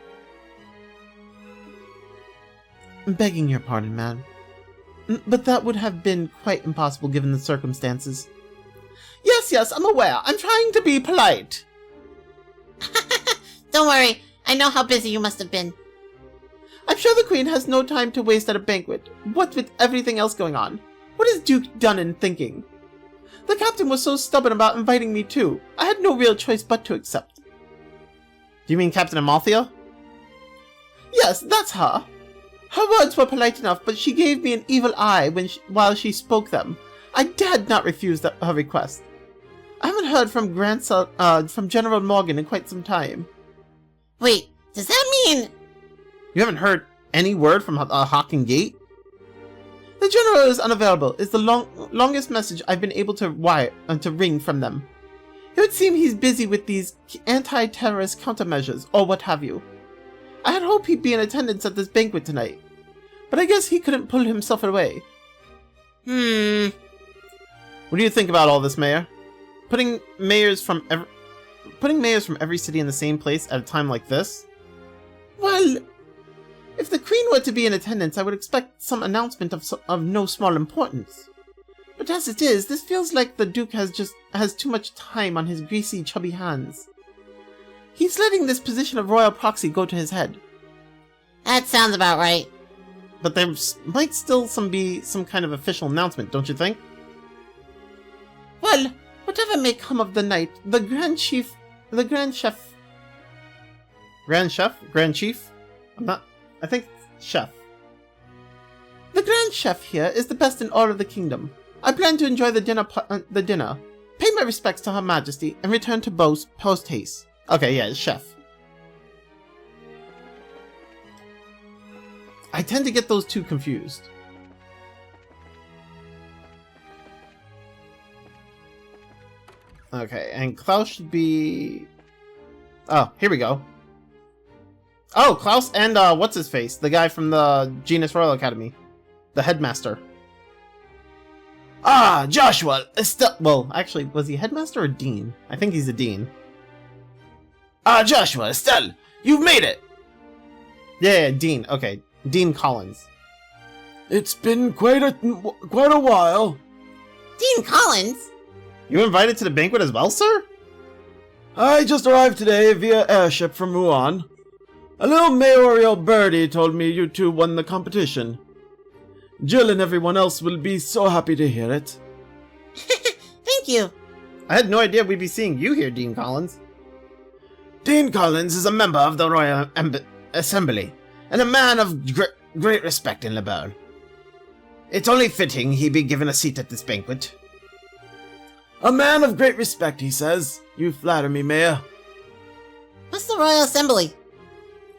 I'm begging your pardon, man. But that would have been quite impossible given the circumstances. Yes, I'm aware. I'm trying to be polite. Don't worry. I know how busy you must have been. I'm sure the Queen has no time to waste at a banquet. What with everything else going on? What is Duke Dunnan thinking? The captain was so stubborn about inviting me too. I had no real choice but to accept. Do you mean Captain Amalthea? Yes, that's her. Her words were polite enough, but she gave me an evil eye while she spoke them. I dared not refuse her request. I haven't heard from General Morgan in quite some time. Wait, does that mean... You haven't heard any word from Hawking Gate? The general is unavailable. It's the longest message I've been able to ring from them. It would seem he's busy with these anti-terrorist countermeasures, or what have you. I had hoped he'd be in attendance at this banquet tonight, but I guess he couldn't pull himself away. What do you think about all this, Mayor? Putting mayors from every city in the same place at a time like this? Well, if the Queen were to be in attendance, I would expect some announcement of no small importance. But as it is, this feels like the Duke has too much time on his greasy, chubby hands. He's letting this position of royal proxy go to his head. That sounds about right. But there might still be some kind of official announcement, don't you think? Well, whatever may come of the night, the Grand Chief? I think chef. The Grand Chef here is the best in all of the kingdom. I plan to enjoy the dinner, pay my respects to Her Majesty, and return to post haste. Okay, yeah, chef. I tend to get those two confused. Okay, and Klaus should be... Oh, here we go. Oh, Klaus and, what's-his-face? The guy from the Genus Royal Academy. The headmaster. Ah, Joshua, Well, actually, was he headmaster or dean? I think he's a dean. Ah, Joshua, Estelle, you've made it! Yeah, dean. Okay, Dean Collins. It's been quite a while. Dean Collins? You were invited to the banquet as well, sir? I just arrived today via airship from Wuhan. A little mayoral birdie told me you two won the competition. Jill and everyone else will be so happy to hear it. Thank you. I had no idea we'd be seeing you here, Dean Collins. Dean Collins is a member of the Royal Assembly, and a man of great respect in Liberl. It's only fitting he be given a seat at this banquet. A man of great respect, he says. You flatter me, Mayor. What's the Royal Assembly?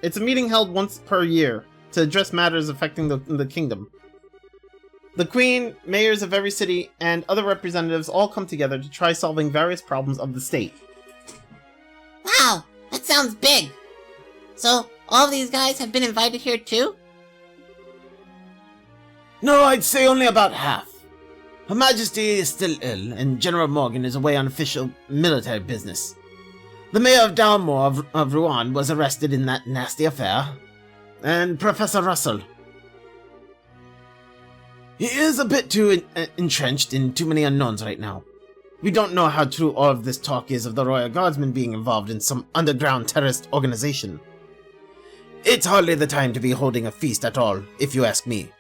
It's a meeting held once per year to address matters affecting the kingdom. The Queen, mayors of every city, and other representatives all come together to try solving various problems of the state. Wow, that sounds big. So, all of these guys have been invited here too? No, I'd say only about half. Her Majesty is still ill, and General Morgan is away on official military business. The mayor of Dalmore of Rouen was arrested in that nasty affair. And Professor Russell. He is a bit too entrenched in too many unknowns right now. We don't know how true all of this talk is of the Royal Guardsmen being involved in some underground terrorist organization. It's hardly the time to be holding a feast at all, if you ask me.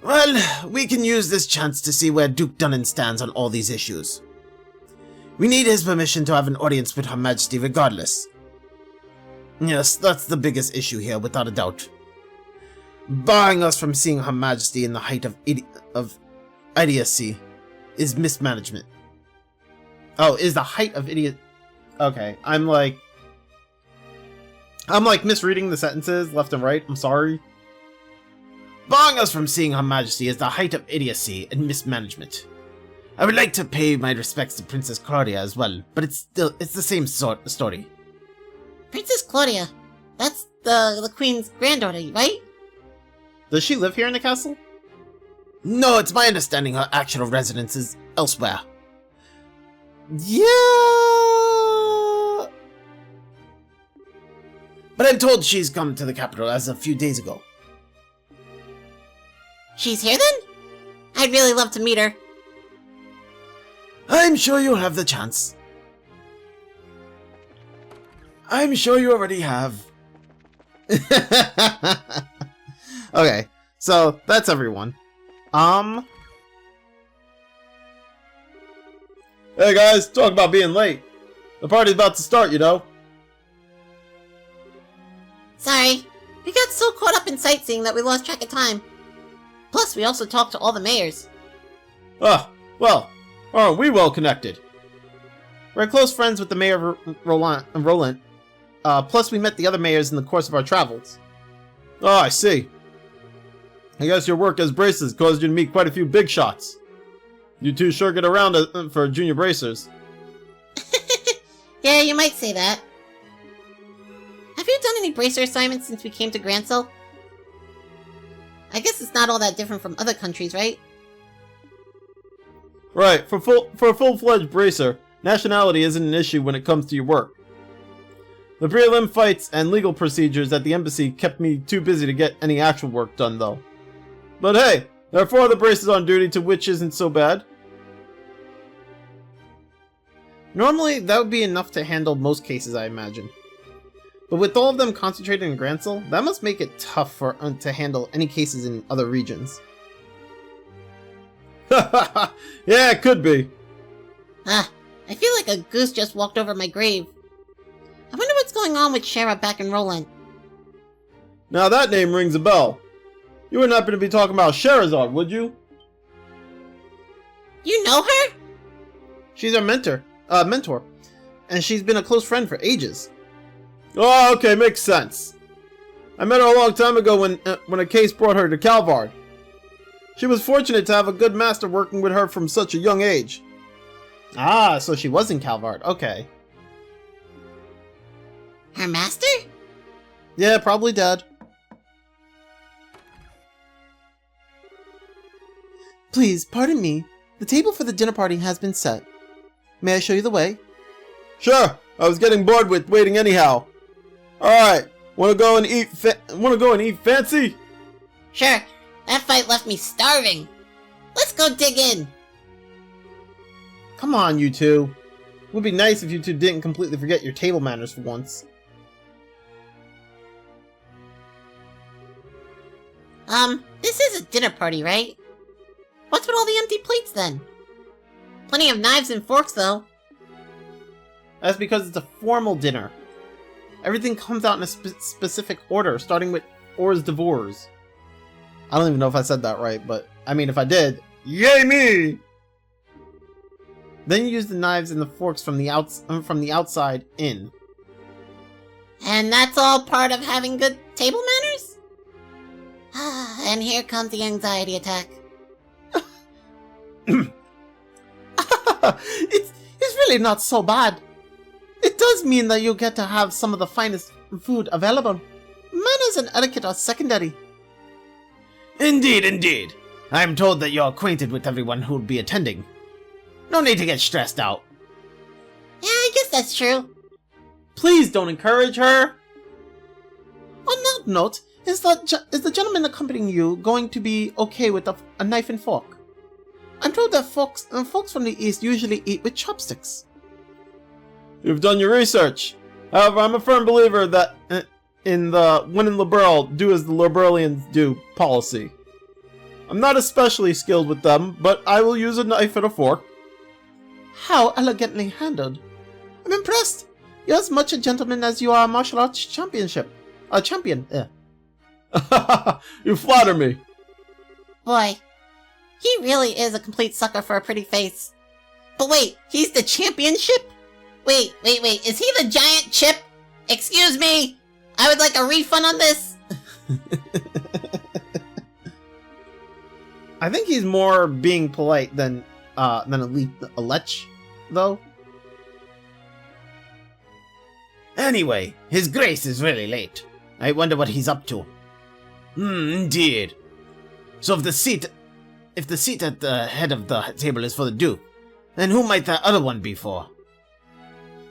Well, we can use this chance to see where Duke Dunnan stands on all these issues. We need his permission to have an audience with Her Majesty regardless. Yes, that's the biggest issue here, without a doubt. Barring us from seeing Her Majesty in the height of idiocy is mismanagement. Oh, is the height of idiot... Okay, I'm like misreading the sentences left and right. I'm sorry. Barring us from seeing Her Majesty is the height of idiocy and mismanagement. I would like to pay my respects to Princess Claudia as well, but it's the same story. Princess Claudia. That's the Queen's granddaughter, right? Does she live here in the castle? No, it's my understanding her actual residence is elsewhere. Yeah. But I'm told she's come to the capital as a few days ago. She's here then? I'd really love to meet her. I'm sure you'll have the chance. I'm sure you already have. Okay, so that's everyone. Hey guys, talk about being late. The party's about to start, you know. Sorry. We got so caught up in sightseeing that we lost track of time. Plus, we also talked to all the mayors. Ah, well, aren't we well connected? We're close friends with the mayor of Roland. Plus, we met the other mayors in the course of our travels. Oh, I see. I guess your work as bracers caused you to meet quite a few big shots. You two sure get around for junior bracers. Yeah, you might say that. Have you done any bracer assignments since we came to Grancel? I guess it's not all that different from other countries, right? Right, for a full-fledged bracer, nationality isn't an issue when it comes to your work. The prelim fights and legal procedures at the embassy kept me too busy to get any actual work done, though. But hey, there are 4 other bracers on duty, to which isn't so bad. Normally, that would be enough to handle most cases, I imagine. But with all of them concentrated in Grancel, that must make it tough to handle any cases in other regions. Yeah, it could be. Ah, I feel like a goose just walked over my grave. I wonder what's going on with Shara back in Roland. Now that name rings a bell. You wouldn't happen to be talking about Sherazade, would you? You know her? She's our mentor, and she's been a close friend for ages. Oh, okay, makes sense. I met her a long time ago when a case brought her to Calvard. She was fortunate to have a good master working with her from such a young age. Ah, so she was in Calvard, okay. Her master? Yeah, probably dead. Please, pardon me. The table for the dinner party has been set. May I show you the way? Sure, I was getting bored with waiting anyhow. Alright, wanna go and eat fancy? Sure, that fight left me starving. Let's go dig in. Come on, you two. It would be nice if you two didn't completely forget your table manners for once. This is a dinner party, right? What's with all the empty plates then? Plenty of knives and forks, though. That's because it's a formal dinner. Everything comes out in a specific order, starting with hors d'oeuvres. I don't even know if I said that right, but I mean, if I did, yay me! Then you use the knives and the forks from the outside in. And that's all part of having good table manners? And here comes the anxiety attack. It's really not so bad. It does mean that you get to have some of the finest food available. Manners and etiquette are secondary. Indeed, indeed. I'm told that you're acquainted with everyone who'll be attending. No need to get stressed out. Yeah, I guess that's true. Please don't encourage her. On that note, is the gentleman accompanying you going to be okay with a knife and fork? I'm told that folks from the East usually eat with chopsticks. You've done your research. However, I'm a firm believer that in the when in liberal, do as the liberalians do policy. I'm not especially skilled with them, but I will use a knife and a fork. How elegantly handled. I'm impressed. You're as much a gentleman as you are a martial arts champion. You flatter me. Boy, he really is a complete sucker for a pretty face. But wait, he's the championship? Wait, is he the giant chip? Excuse me, I would like a refund on this. I think he's more being polite than a lech, though. Anyway, His Grace is really late. I wonder what he's up to. Indeed. So if the seat at the head of the table is for the Duke, then who might that other one be for?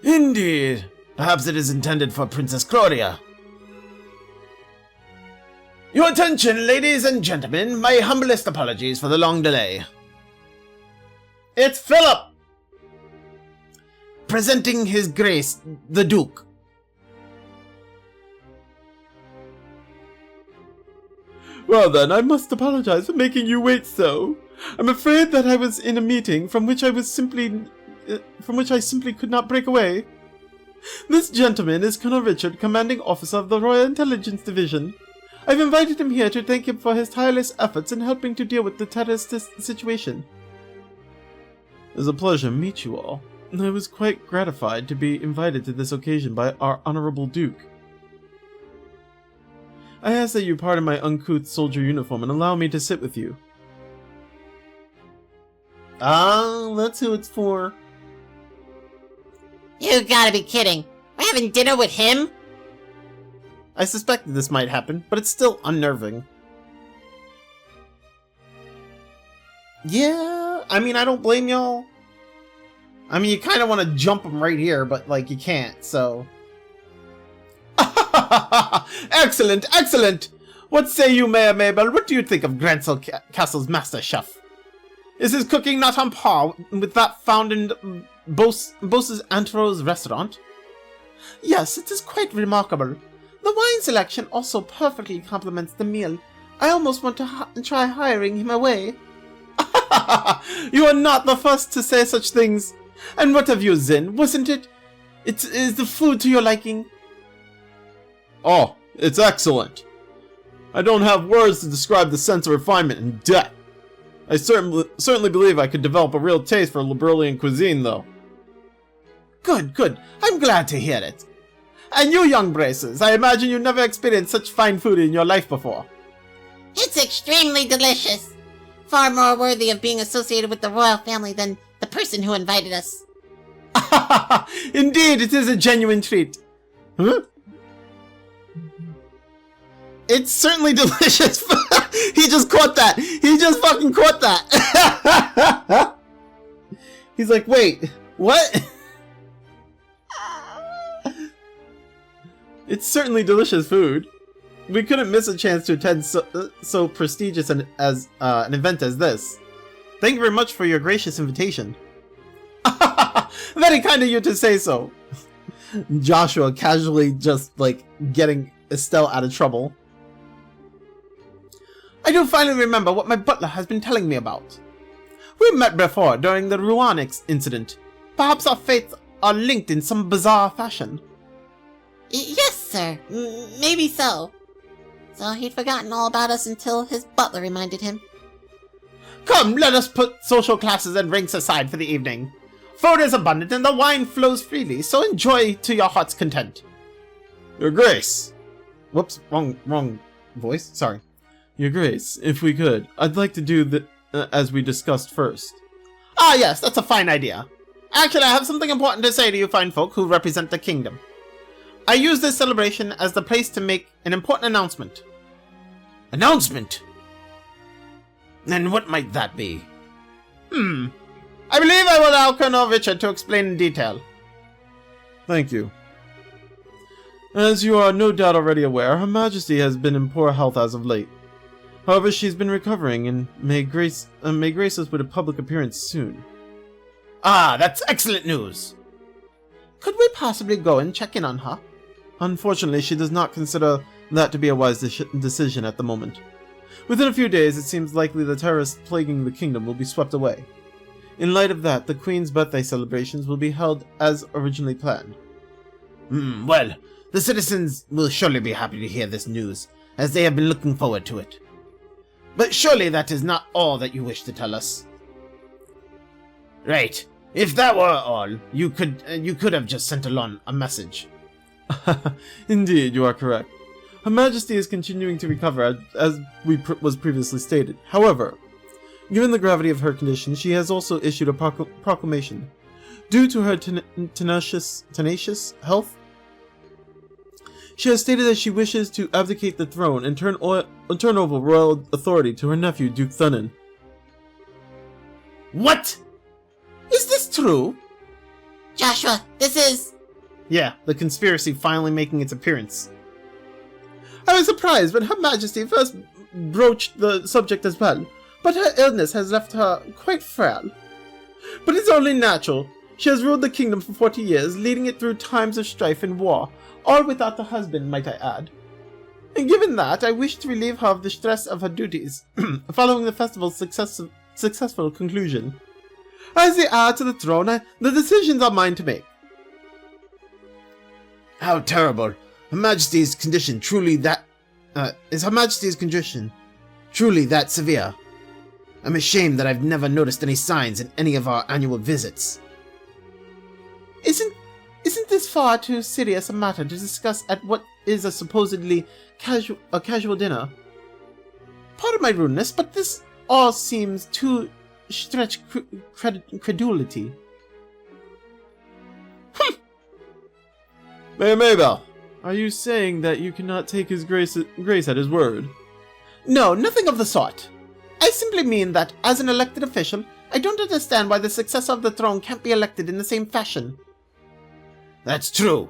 Indeed. Perhaps it is intended for Princess Claudia. Your attention, ladies and gentlemen. My humblest apologies for the long delay. It's Philip! Presenting His Grace, the Duke. Well then, I must apologize for making you wait so. I'm afraid that I was in a meeting from which I simply could not break away. This gentleman is Colonel Richard, commanding officer of the Royal Intelligence Division. I've invited him here to thank him for his tireless efforts in helping to deal with the terrorist situation. It's a pleasure to meet you all. I was quite gratified to be invited to this occasion by our Honorable Duke. I ask that you pardon my uncouth soldier uniform and allow me to sit with you. Ah, that's who it's for. You gotta be kidding. We're having dinner with him? I suspected this might happen, but it's still unnerving. Yeah, I mean, I don't blame y'all. I mean, you kind of want to jump him right here, but, like, you can't, so... Excellent, excellent! What say you, Mayor Mabel? What do you think of Grancel Castle's master chef? Is his cooking not on par with that found in Bose's Antro's restaurant? Yes, it is quite remarkable. The wine selection also perfectly complements the meal. I almost want to try hiring him away. You are not the first to say such things. And what of you, Zin? Wasn't it? Is the food to your liking? Oh, it's excellent. I don't have words to describe the sense of refinement and depth. I certainly believe I could develop a real taste for Liberalian cuisine, though. Good, good. I'm glad to hear it. And you young braces, I imagine you never experienced such fine food in your life before. It's extremely delicious. Far more worthy of being associated with the royal family than the person who invited us. Indeed, it is a genuine treat. Huh? It's certainly delicious. He just caught that. He just fucking caught that. He's like, wait, what? It's certainly delicious food. We couldn't miss a chance to attend so prestigious an event as this. Thank you very much for your gracious invitation. Very kind of you to say so. Joshua casually just, like, getting Estelle out of trouble. I do finally remember what my butler has been telling me about. We met before during the Ruanix incident. Perhaps our fates are linked in some bizarre fashion. Yes, sir. Maybe so. So he'd forgotten all about us until his butler reminded him. Come, let us put social classes and ranks aside for the evening. Food is abundant and the wine flows freely, so enjoy to your heart's content. Your Grace! Whoops, wrong voice. Sorry. Your Grace, if we could, I'd like to do as we discussed first. Ah yes, that's a fine idea. Actually, I have something important to say to you fine folk who represent the kingdom. I use this celebration as the place to make an important announcement. Announcement? And what might that be? I believe I will allow Colonel Richard to explain in detail. Thank you. As you are no doubt already aware, Her Majesty has been in poor health as of late. However, she's been recovering and may grace us with a public appearance soon. Ah, that's excellent news. Could we possibly go and check in on her? Unfortunately, she does not consider that to be a wise decision at the moment. Within a few days, it seems likely the terrorists plaguing the kingdom will be swept away. In light of that, the Queen's birthday celebrations will be held as originally planned. Well, the citizens will surely be happy to hear this news, as they have been looking forward to it. But surely that is not all that you wish to tell us. Right. If that were all, you could have just sent along a message. Indeed, you are correct. Her Majesty is continuing to recover, as was previously stated. However, given the gravity of her condition, she has also issued a proclamation. Due to her tenacious health, she has stated that she wishes to abdicate the throne and turn over royal authority to her nephew, Duke Thunen. What? Is this true? Joshua, this is... Yeah, the conspiracy finally making its appearance. I was surprised when Her Majesty first broached the subject as well, but her illness has left her quite frail. But it's only natural. She has ruled the kingdom for 40 years, leading it through times of strife and war, all without a husband, might I add. And given that, I wish to relieve her of the stress of her duties, following the festival's successful conclusion. As the heir to the throne, the decisions are mine to make. How terrible. Her Majesty's condition truly that... is Her Majesty's condition truly that severe? I'm ashamed that I've never noticed any signs in any of our annual visits. Isn't this far too serious a matter to discuss at what is a supposedly casual dinner? Pardon my rudeness, but this all seems too stretch credulity. Mayor Maybell, are you saying that you cannot take his grace at his word? No, nothing of the sort. I simply mean that, as an elected official, I don't understand why the successor of the throne can't be elected in the same fashion. That's true.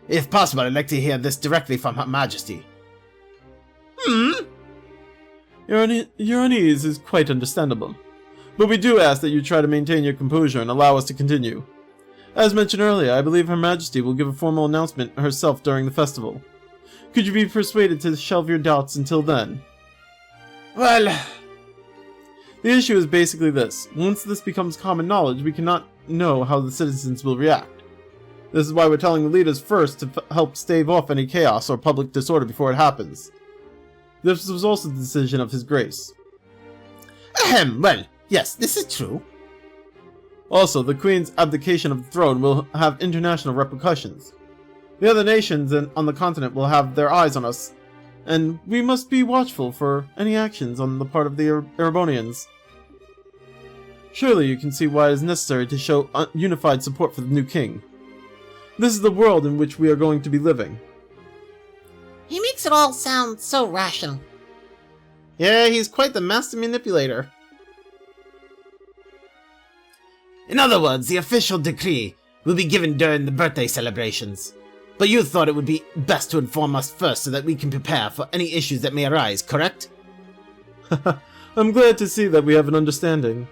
If possible, I'd like to hear this directly from Her Majesty. Your unease is quite understandable. But we do ask that you try to maintain your composure and allow us to continue. As mentioned earlier, I believe Her Majesty will give a formal announcement herself during the festival. Could you be persuaded to shelve your doubts until then? Well, the issue is basically this. Once this becomes common knowledge, we cannot know how the citizens will react. This is why we're telling the leaders first to help stave off any chaos or public disorder before it happens. This was also the decision of His Grace. Well, yes, this is true. Also, the Queen's abdication of the throne will have international repercussions. The other nations on the continent will have their eyes on us, and we must be watchful for any actions on the part of the Erebonians. Surely you can see why it is necessary to show unified support for the new king. This is the world in which we are going to be living. He makes it all sound so rational. Yeah, he's quite the master manipulator. In other words, the official decree will be given during the birthday celebrations. But you thought it would be best to inform us first so that we can prepare for any issues that may arise, correct? I'm glad to see that we have an understanding.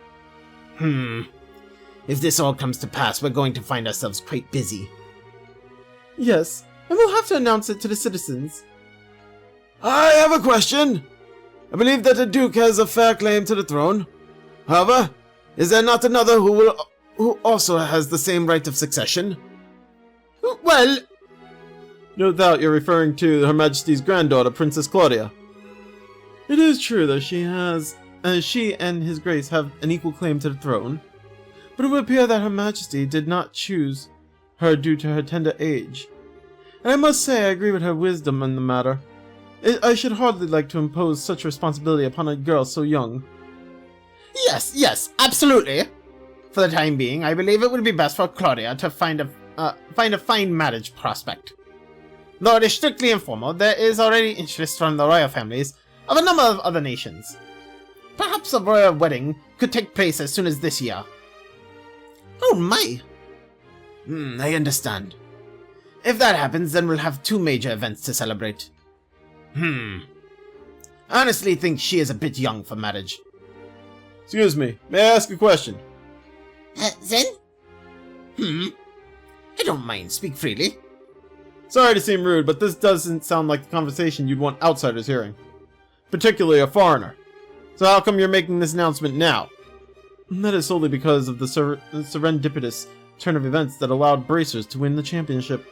If this all comes to pass, we're going to find ourselves quite busy. Yes, and we'll have to announce it to the citizens. I have a question. I believe that the Duke has a fair claim to the throne. However, is there not another who also has the same right of succession? Well, no doubt you're referring to Her Majesty's granddaughter, Princess Claudia. It is true that she and His Grace have an equal claim to the throne, but it would appear that Her Majesty did not choose her due to her tender age. And I must say I agree with her wisdom in the matter. I should hardly like to impose such responsibility upon a girl so young. Yes, absolutely. For the time being, I believe it would be best for Claudia to find a fine marriage prospect. Though it is strictly informal, there is already interest from the royal families of a number of other nations. Perhaps a royal wedding could take place as soon as this year. Oh my! I understand. If that happens, then we'll have two major events to celebrate. I honestly think she is a bit young for marriage. Excuse me, may I ask a question? Zen? I don't mind, speak freely. Sorry to seem rude, but this doesn't sound like the conversation you'd want outsiders hearing. Particularly a foreigner. So how come you're making this announcement now? That is solely because of the serendipitous turn of events that allowed Bracers to win the championship.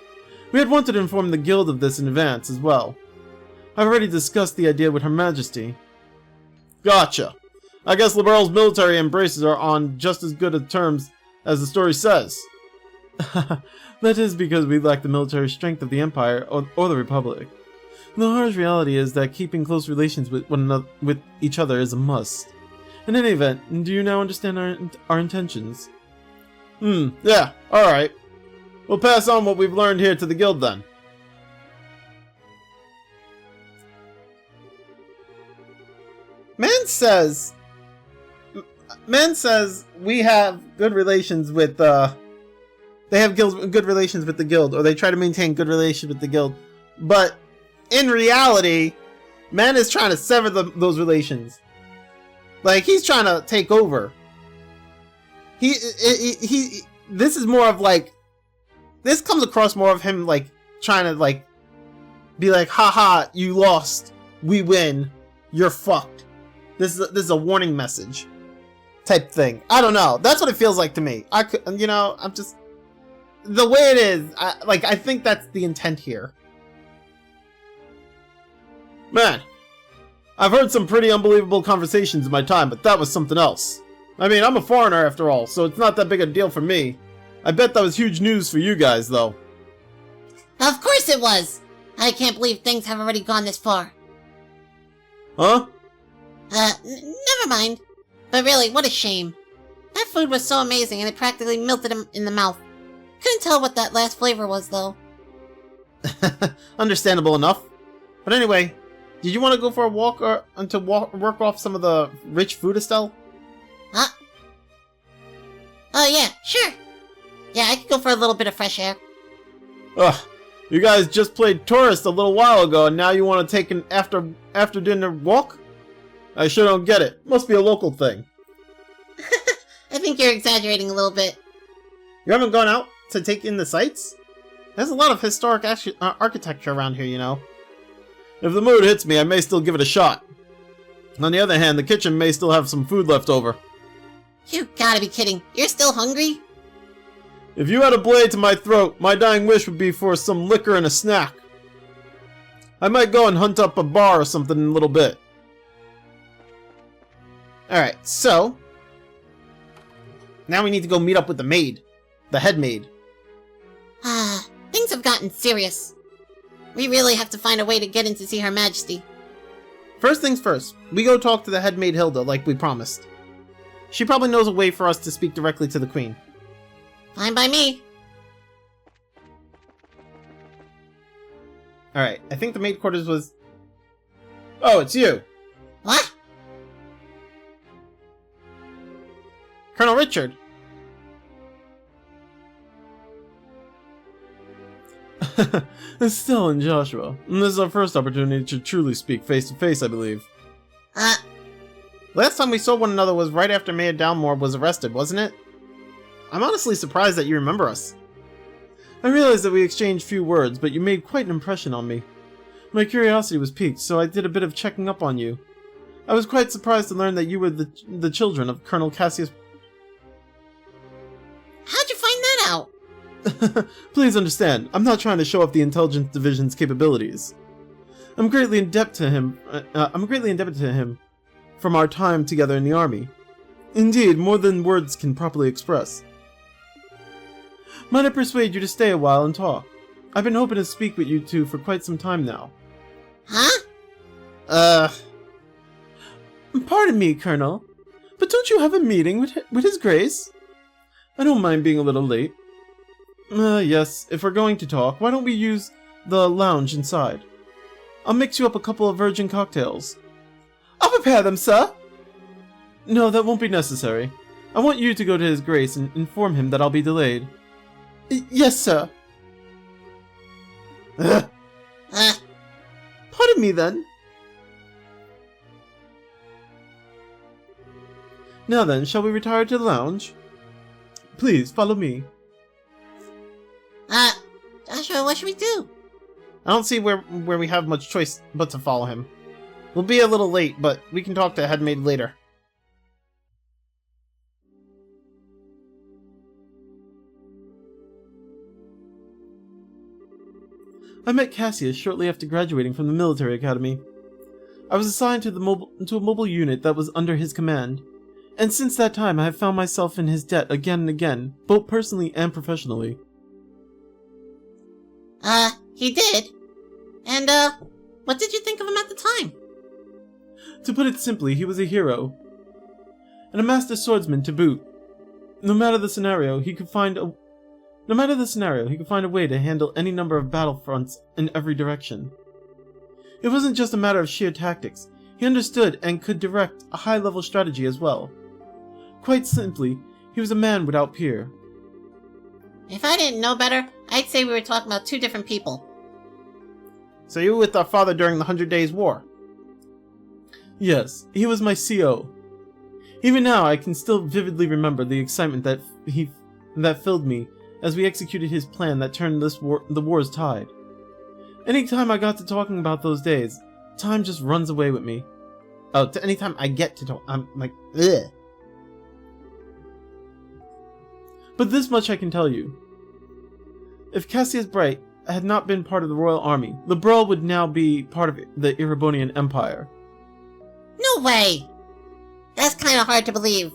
We had wanted to inform the guild of this in advance as well. I've already discussed the idea with Her Majesty. Gotcha. I guess Liberal's military and Bracers are on just as good of terms as the story says. That is because we lack the military strength of the Empire or the Republic. The harsh reality is that keeping close relations with with each other is a must. In any event, do you now understand our intentions? Yeah, alright. We'll pass on what we've learned here to the guild then. Man says we have good relations with, they have good relations with the guild, or they try to maintain good relations with the guild. But in reality, Man is trying to sever those relations. Like, he's trying to take over. This is more of like, this comes across more of him like trying to like be like, haha, you lost, we win, you're fucked. This is a warning message type thing. I don't know. That's what it feels like to me. I'm just, the way it is, I think that's the intent here. Man, I've heard some pretty unbelievable conversations in my time, but that was something else. I mean, I'm a foreigner after all, so it's not that big a deal for me. I bet that was huge news for you guys, though. Of course it was! I can't believe things have already gone this far. Huh? Never mind. But really, what a shame. That food was so amazing and it practically melted him in the mouth. Couldn't tell what that last flavor was, though. Understandable enough. But anyway, did you want to go for a walk or to work off some of the rich food, Estelle? Huh? Oh yeah, sure. Yeah, I could go for a little bit of fresh air. Ugh. You guys just played tourist a little while ago, and now you want to take an after dinner walk? I sure don't get it. Must be a local thing. I think you're exaggerating a little bit. You haven't gone out to take in the sights? There's a lot of historic architecture around here, you know. If the mood hits me, I may still give it a shot. On the other hand, the kitchen may still have some food left over. You gotta be kidding. You're still hungry? If you had a blade to my throat, my dying wish would be for some liquor and a snack. I might go and hunt up a bar or something in a little bit. Alright, so... now we need to go meet up with the maid. The head maid. Things have gotten serious. We really have to find a way to get in to see Her Majesty. First things first, we go talk to the head maid Hilda like we promised. She probably knows a way for us to speak directly to the queen. Fine by me. Alright, I think the maid quarters was... Oh, it's you! What? Colonel Richard! Estelle and Joshua. This is our first opportunity to truly speak face to face, I believe. Last time we saw one another was right after Mayor Dalmore was arrested, wasn't it? I'm honestly surprised that you remember us. I realized that we exchanged few words, but you made quite an impression on me. My curiosity was piqued, so I did a bit of checking up on you. I was quite surprised to learn that you were the children of Colonel Cassius... How'd you find that out? Please understand, I'm not trying to show off the Intelligence Division's capabilities. I'm greatly indebted to him from our time together in the army. Indeed, more than words can properly express. Might I persuade you to stay a while and talk? I've been hoping to speak with you two for quite some time now. Huh? Pardon me, Colonel, but don't you have a meeting with His Grace? I don't mind being a little late. Yes, if we're going to talk, why don't we use the lounge inside? I'll mix you up a couple of virgin cocktails. I'll prepare them, sir! No, that won't be necessary. I want you to go to His Grace and inform him that I'll be delayed. Yes, sir. Pardon me, then. Now then, shall we retire to the lounge? Please, follow me. Joshua, what should we do? I don't see where we have much choice but to follow him. We'll be a little late, but we can talk to head maid later. I met Cassius shortly after graduating from the military academy. I was assigned to a mobile unit that was under his command, and since that time I have found myself in his debt again and again, both personally and professionally. He did? And, what did you think of him at the time? To put it simply, he was a hero, and a master swordsman to boot. No matter the scenario, he could find a way to handle any number of battlefronts in every direction. It wasn't just a matter of sheer tactics. He understood and could direct a high-level strategy as well. Quite simply, he was a man without peer. If I didn't know better, I'd say we were talking about two different people. So you were with our father during the 100 Days War? Yes, he was my CO. Even now, I can still vividly remember the excitement that filled me as we executed his plan that turned the war's tide. Anytime I got to talking about those days, time just runs away with me. Oh, anytime I get to talk, I'm like, ugh. But this much I can tell you. If Cassius Bright had not been part of the Royal Army, Lebrel would now be part of the Erebonian Empire. No way! That's kinda hard to believe.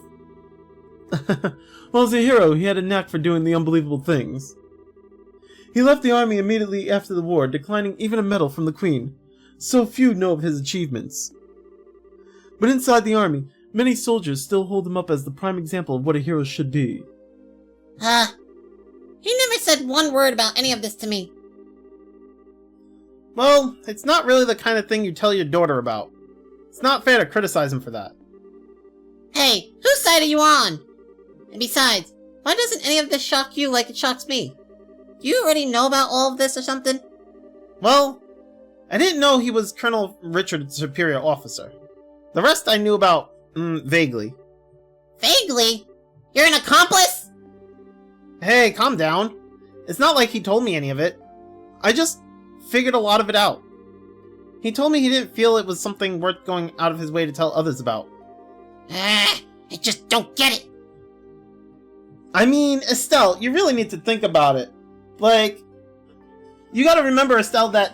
Well, as a hero, he had a knack for doing the unbelievable things. He left the army immediately after the war, declining even a medal from the Queen. So few know of his achievements. But inside the army, many soldiers still hold him up as the prime example of what a hero should be. He never said one word about any of this to me. Well, it's not really the kind of thing you tell your daughter about. It's not fair to criticize him for that. Hey, whose side are you on? And besides, why doesn't any of this shock you like it shocks me? Do you already know about all of this or something? Well, I didn't know he was Colonel Richard's superior officer. The rest I knew about, vaguely. Vaguely? You're an accomplice? Hey, calm down. It's not like he told me any of it. I just figured a lot of it out. He told me he didn't feel it was something worth going out of his way to tell others about. I just don't get it. I mean, Estelle, you really need to think about it. Like, you gotta remember, Estelle, that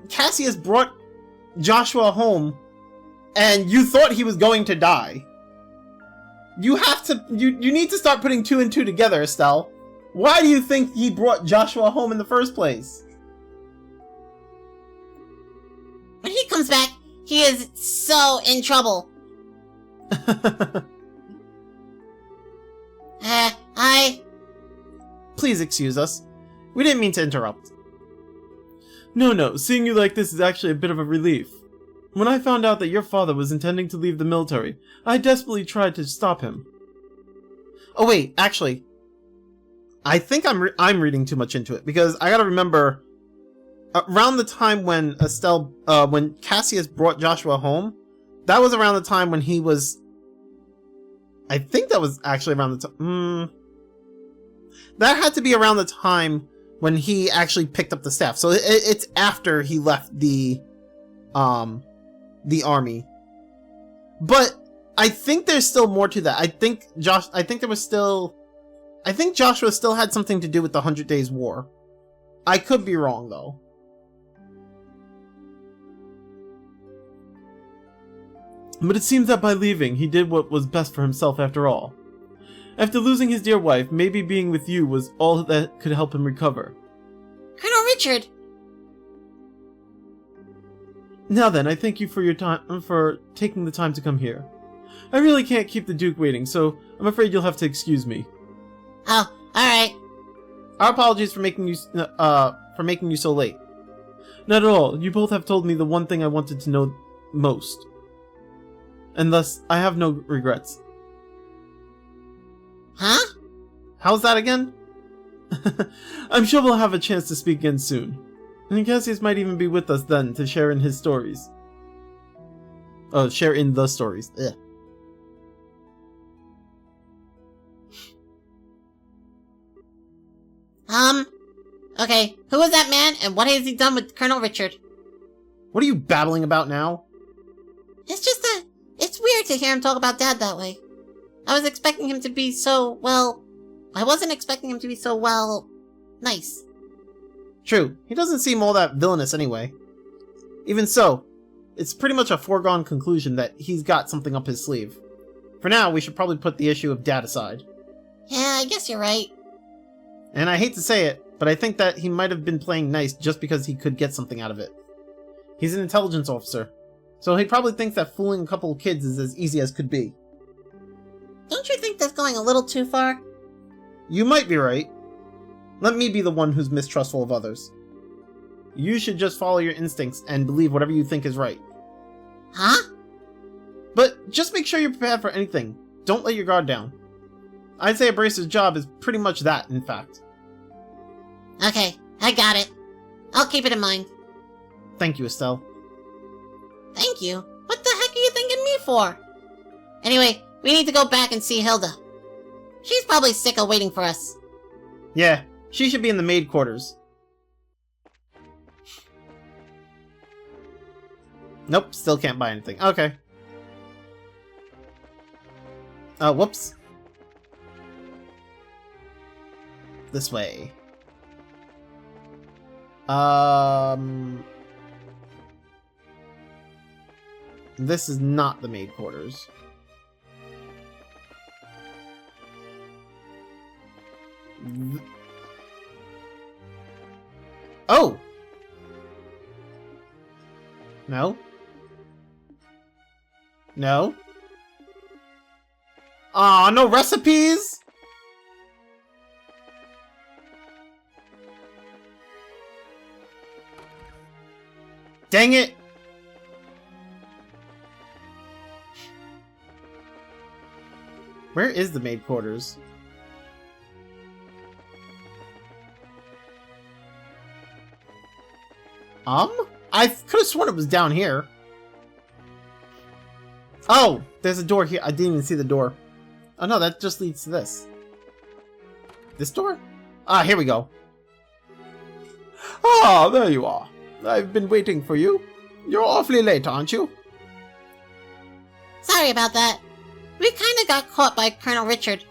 Cassius brought Joshua home, and you thought he was going to die. You have to, you need to start putting two and two together, Estelle. Why do you think he brought Joshua home in the first place? When he comes back, he is so in trouble. Please excuse us. We didn't mean to interrupt. No, seeing you like this is actually a bit of a relief. When I found out that your father was intending to leave the military, I desperately tried to stop him. Oh wait, actually, I think I'm reading too much into it, because I gotta remember, around the time when when Cassius brought Joshua home, that was around the time when he was, I think that was actually around the time, that had to be around the time when he actually picked up the staff. So it's after he left the army. But I think there's still more to that. I think Joshua still had something to do with the 100 Days War. I could be wrong, though. But it seems that by leaving, he did what was best for himself after all. After losing his dear wife, maybe being with you was all that could help him recover. Colonel Richard! Now then, I thank you for your time, for taking the time to come here. I really can't keep the Duke waiting, so I'm afraid you'll have to excuse me. Oh, alright. Our apologies for making you so late. Not at all. You both have told me the one thing I wanted to know most. And thus, I have no regrets. Huh? How's that again? I'm sure we'll have a chance to speak again soon. And Cassius might even be with us then to share in his stories. Oh, share in the stories. Ugh. Okay, who is that man, and what has he done with Colonel Richard? What are you babbling about now? It's just that it's weird to hear him talk about Dad that way. I was expecting him to be so, well... I wasn't expecting him to be so, well... nice. True, he doesn't seem all that villainous anyway. Even so, it's pretty much a foregone conclusion that he's got something up his sleeve. For now, we should probably put the issue of Dad aside. Yeah, I guess you're right. And I hate to say it, but I think that he might have been playing nice just because he could get something out of it. He's an intelligence officer, so he probably thinks that fooling a couple of kids is as easy as could be. Don't you think that's going a little too far? You might be right. Let me be the one who's mistrustful of others. You should just follow your instincts and believe whatever you think is right. Huh? But just make sure you're prepared for anything. Don't let your guard down. I'd say a bracer's job is pretty much that, in fact. Okay, I got it. I'll keep it in mind. Thank you, Estelle. Thank you? What the heck are you thanking me for? Anyway, we need to go back and see Hilda. She's probably sick of waiting for us. Yeah, she should be in the maid quarters. Nope, still can't buy anything. Okay. Whoops. This way. This is not the maid quarters. Oh! No? No? Aw, no recipes? Dang it! Where is the maid quarters? I could have sworn it was down here. Oh, there's a door here. I didn't even see the door. Oh no, that just leads to this. This door? Ah, here we go. Ah, there you are. I've been waiting for you. You're awfully late, aren't you? Sorry about that. We kinda got caught by Colonel Richard.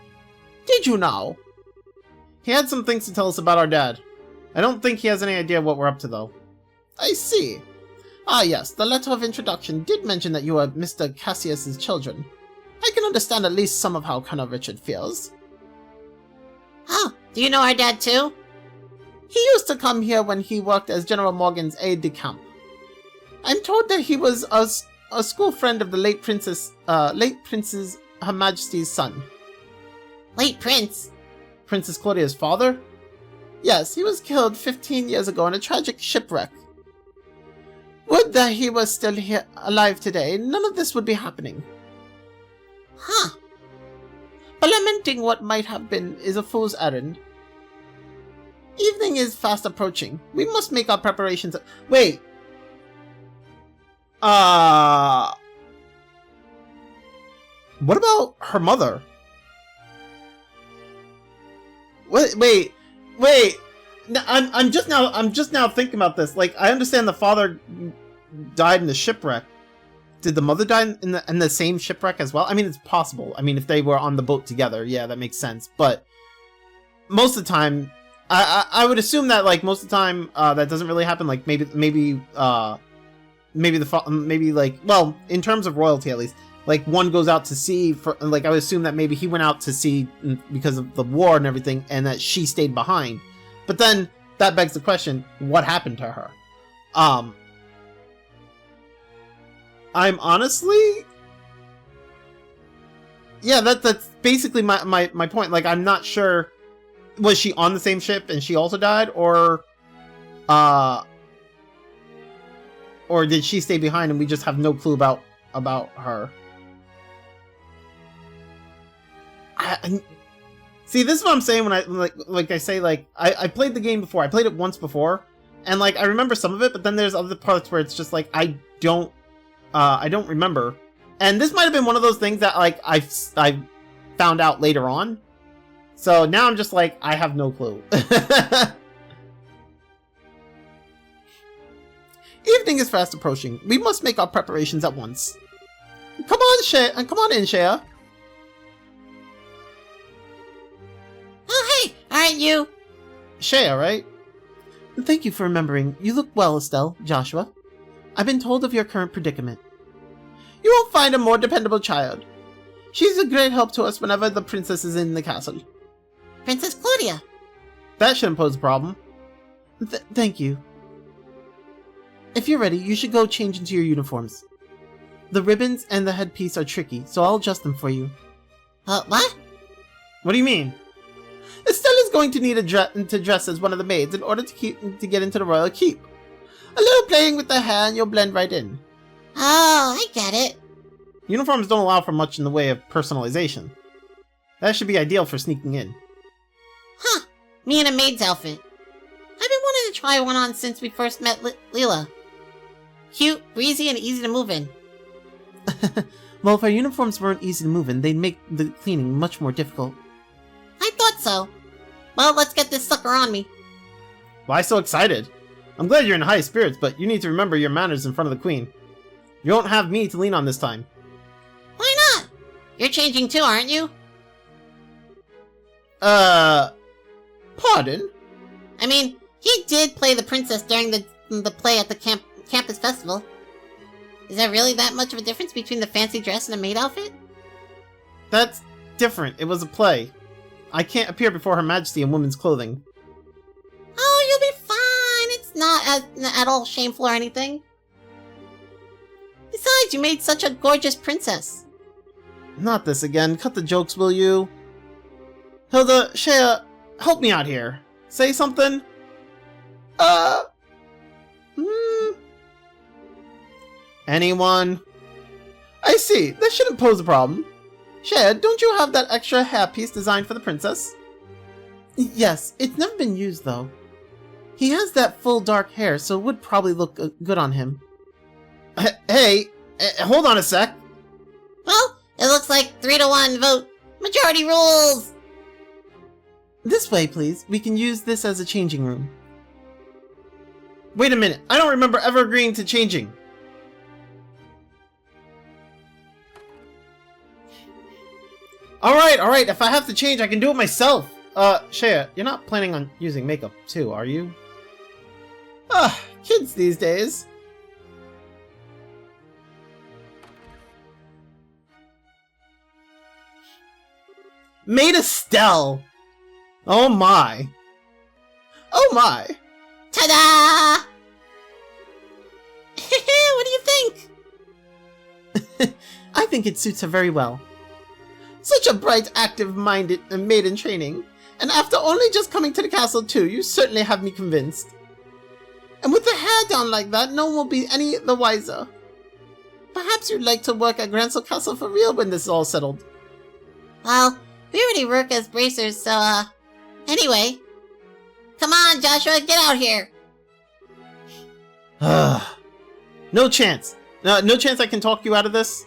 Did you now? He had some things to tell us about our dad. I don't think he has any idea what we're up to, though. I see. Ah, yes, the letter of introduction did mention that you are Mr. Cassius's children. I can understand at least some of how Colonel Richard feels. Oh, do you know our dad too? He used to come here when he worked as General Morgan's aide-de-camp. I'm told that he was a school friend of the late Princess, Her Majesty's son. Late Prince? Princess Claudia's father? Yes, he was killed 15 years ago in a tragic shipwreck. Would that he was still here, alive today, none of this would be happening. Huh. But lamenting what might have been is a fool's errand. Evening is fast approaching. We must make our preparations. Wait. What about her mother? Wait. No, I'm just now thinking about this. Like, I understand the father died in the shipwreck. Did the mother die in the same shipwreck as well? I mean, it's possible. I mean, if they were on the boat together, yeah, that makes sense. But most of the time, I would assume that, like, most of the time that doesn't really happen. Like, maybe like, well, in terms of royalty at least, like, one goes out to sea for, like, I would assume that maybe he went out to sea because of the war and everything, and that she stayed behind. But then that begs the question, what happened to her? I'm honestly, yeah, that's basically my point. Like, I'm not sure, was she on the same ship and she also died, or did she stay behind and we just have no clue about her? See, this is what I'm saying when I played the game before. I played it once before, and, like, I remember some of it, but then there's other parts where it's just like I don't remember. And this might have been one of those things that, like, I found out later on. So now I'm just like, I have no clue. Evening is fast approaching. We must make our preparations at once. Come on in, Shea. Oh, hey, aren't you? Shea, right? Thank you for remembering. You look well, Estelle, Joshua. I've been told of your current predicament. You won't find a more dependable child. She's a great help to us whenever the princess is in the castle. Princess Claudia. That shouldn't pose a problem. Thank you. If you're ready, you should go change into your uniforms. The ribbons and the headpiece are tricky, so I'll adjust them for you. What? What do you mean? Estelle is going to need to dress as one of the maids in order to get into the royal keep. A little playing with the hair and you'll blend right in. Oh, I get it. Uniforms don't allow for much in the way of personalization. That should be ideal for sneaking in. Huh. Me in a maid's outfit. I've been wanting to try one on since we first met Leela. Cute, breezy, and easy to move in. Well, if our uniforms weren't easy to move in, they'd make the cleaning much more difficult. I thought so. Well, let's get this sucker on me. Why so excited? I'm glad you're in high spirits, but you need to remember your manners in front of the queen. You won't have me to lean on this time. Why not? You're changing too, aren't you? Pardon? I mean, he did play the princess during the play at the campus festival. Is there really that much of a difference between the fancy dress and a maid outfit? That's different. It was a play. I can't appear before Her Majesty in woman's clothing. Oh, you'll be fine. It's not at all shameful or anything. Besides, you made such a gorgeous princess. Not this again. Cut the jokes, will you? Hilda, Shea, help me out here. Say something? Anyone? I see. That shouldn't pose a problem. Shea, don't you have that extra hairpiece designed for the princess? Yes, it's never been used though. He has that full dark hair, so it would probably look good on him. Hey, hold on a sec. Well, it looks like 3-to-1 vote. Majority rules! This way, please. We can use this as a changing room. Wait a minute. I don't remember ever agreeing to changing. Alright. If I have to change, I can do it myself. Shea, you're not planning on using makeup too, are you? Kids these days. Maid Estelle! Oh my. Oh my. Ta-da! What do you think? I think it suits her very well. Such a bright, active-minded maid in training. And after only just coming to the castle too, you certainly have me convinced. And with the hair down like that, no one will be any the wiser. Perhaps you'd like to work at Grancel Castle for real when this is all settled. Well, we already work as bracers, so, anyway. Come on, Joshua, get out here! No chance. No chance I can talk you out of this?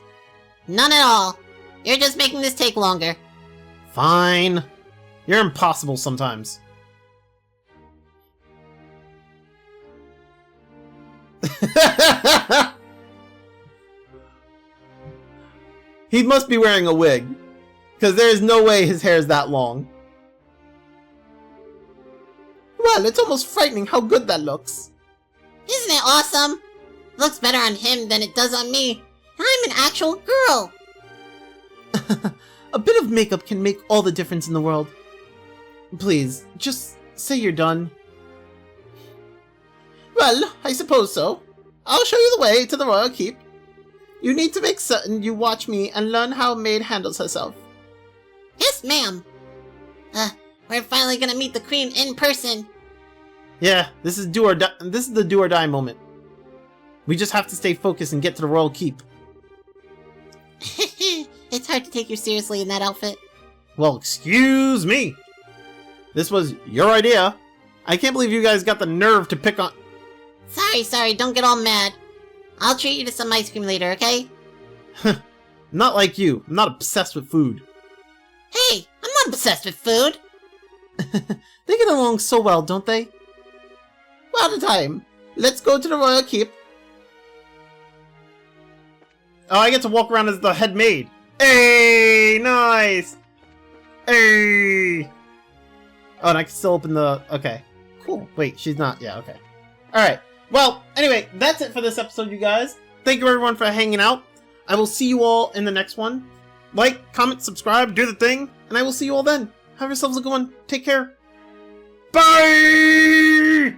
None at all. You're just making this take longer. Fine. You're impossible sometimes. He must be wearing a wig, because there is no way his hair is that long. Well, it's almost frightening how good that looks. Isn't it awesome? Looks better on him than it does on me. I'm an actual girl. A bit of makeup can make all the difference in the world. Please, just say you're done. Well, I suppose so. I'll show you the way to the royal keep. You need to make certain you watch me and learn how a maid handles herself. Yes, ma'am. We're finally gonna meet the queen in person. Yeah, this is the do or die moment. We just have to stay focused and get to the royal keep. It's hard to take you seriously in that outfit. Well, excuse me. This was your idea. I can't believe you guys got the nerve to pick on... Sorry, don't get all mad. I'll treat you to some ice cream later, okay? Not like you. I'm not obsessed with food. Hey, I'm not obsessed with food. They get along so well, don't they? Well, the time. Let's go to the royal keep. Oh, I get to walk around as the head maid. Hey, nice. Hey. Oh, and I can still open the... Okay. Cool. Wait, she's not... Yeah, okay. Alright. Well, anyway, that's it for this episode, you guys. Thank you, everyone, for hanging out. I will see you all in the next one. Like, comment, subscribe, do the thing, and I will see you all then. Have yourselves a good one. Take care. Bye!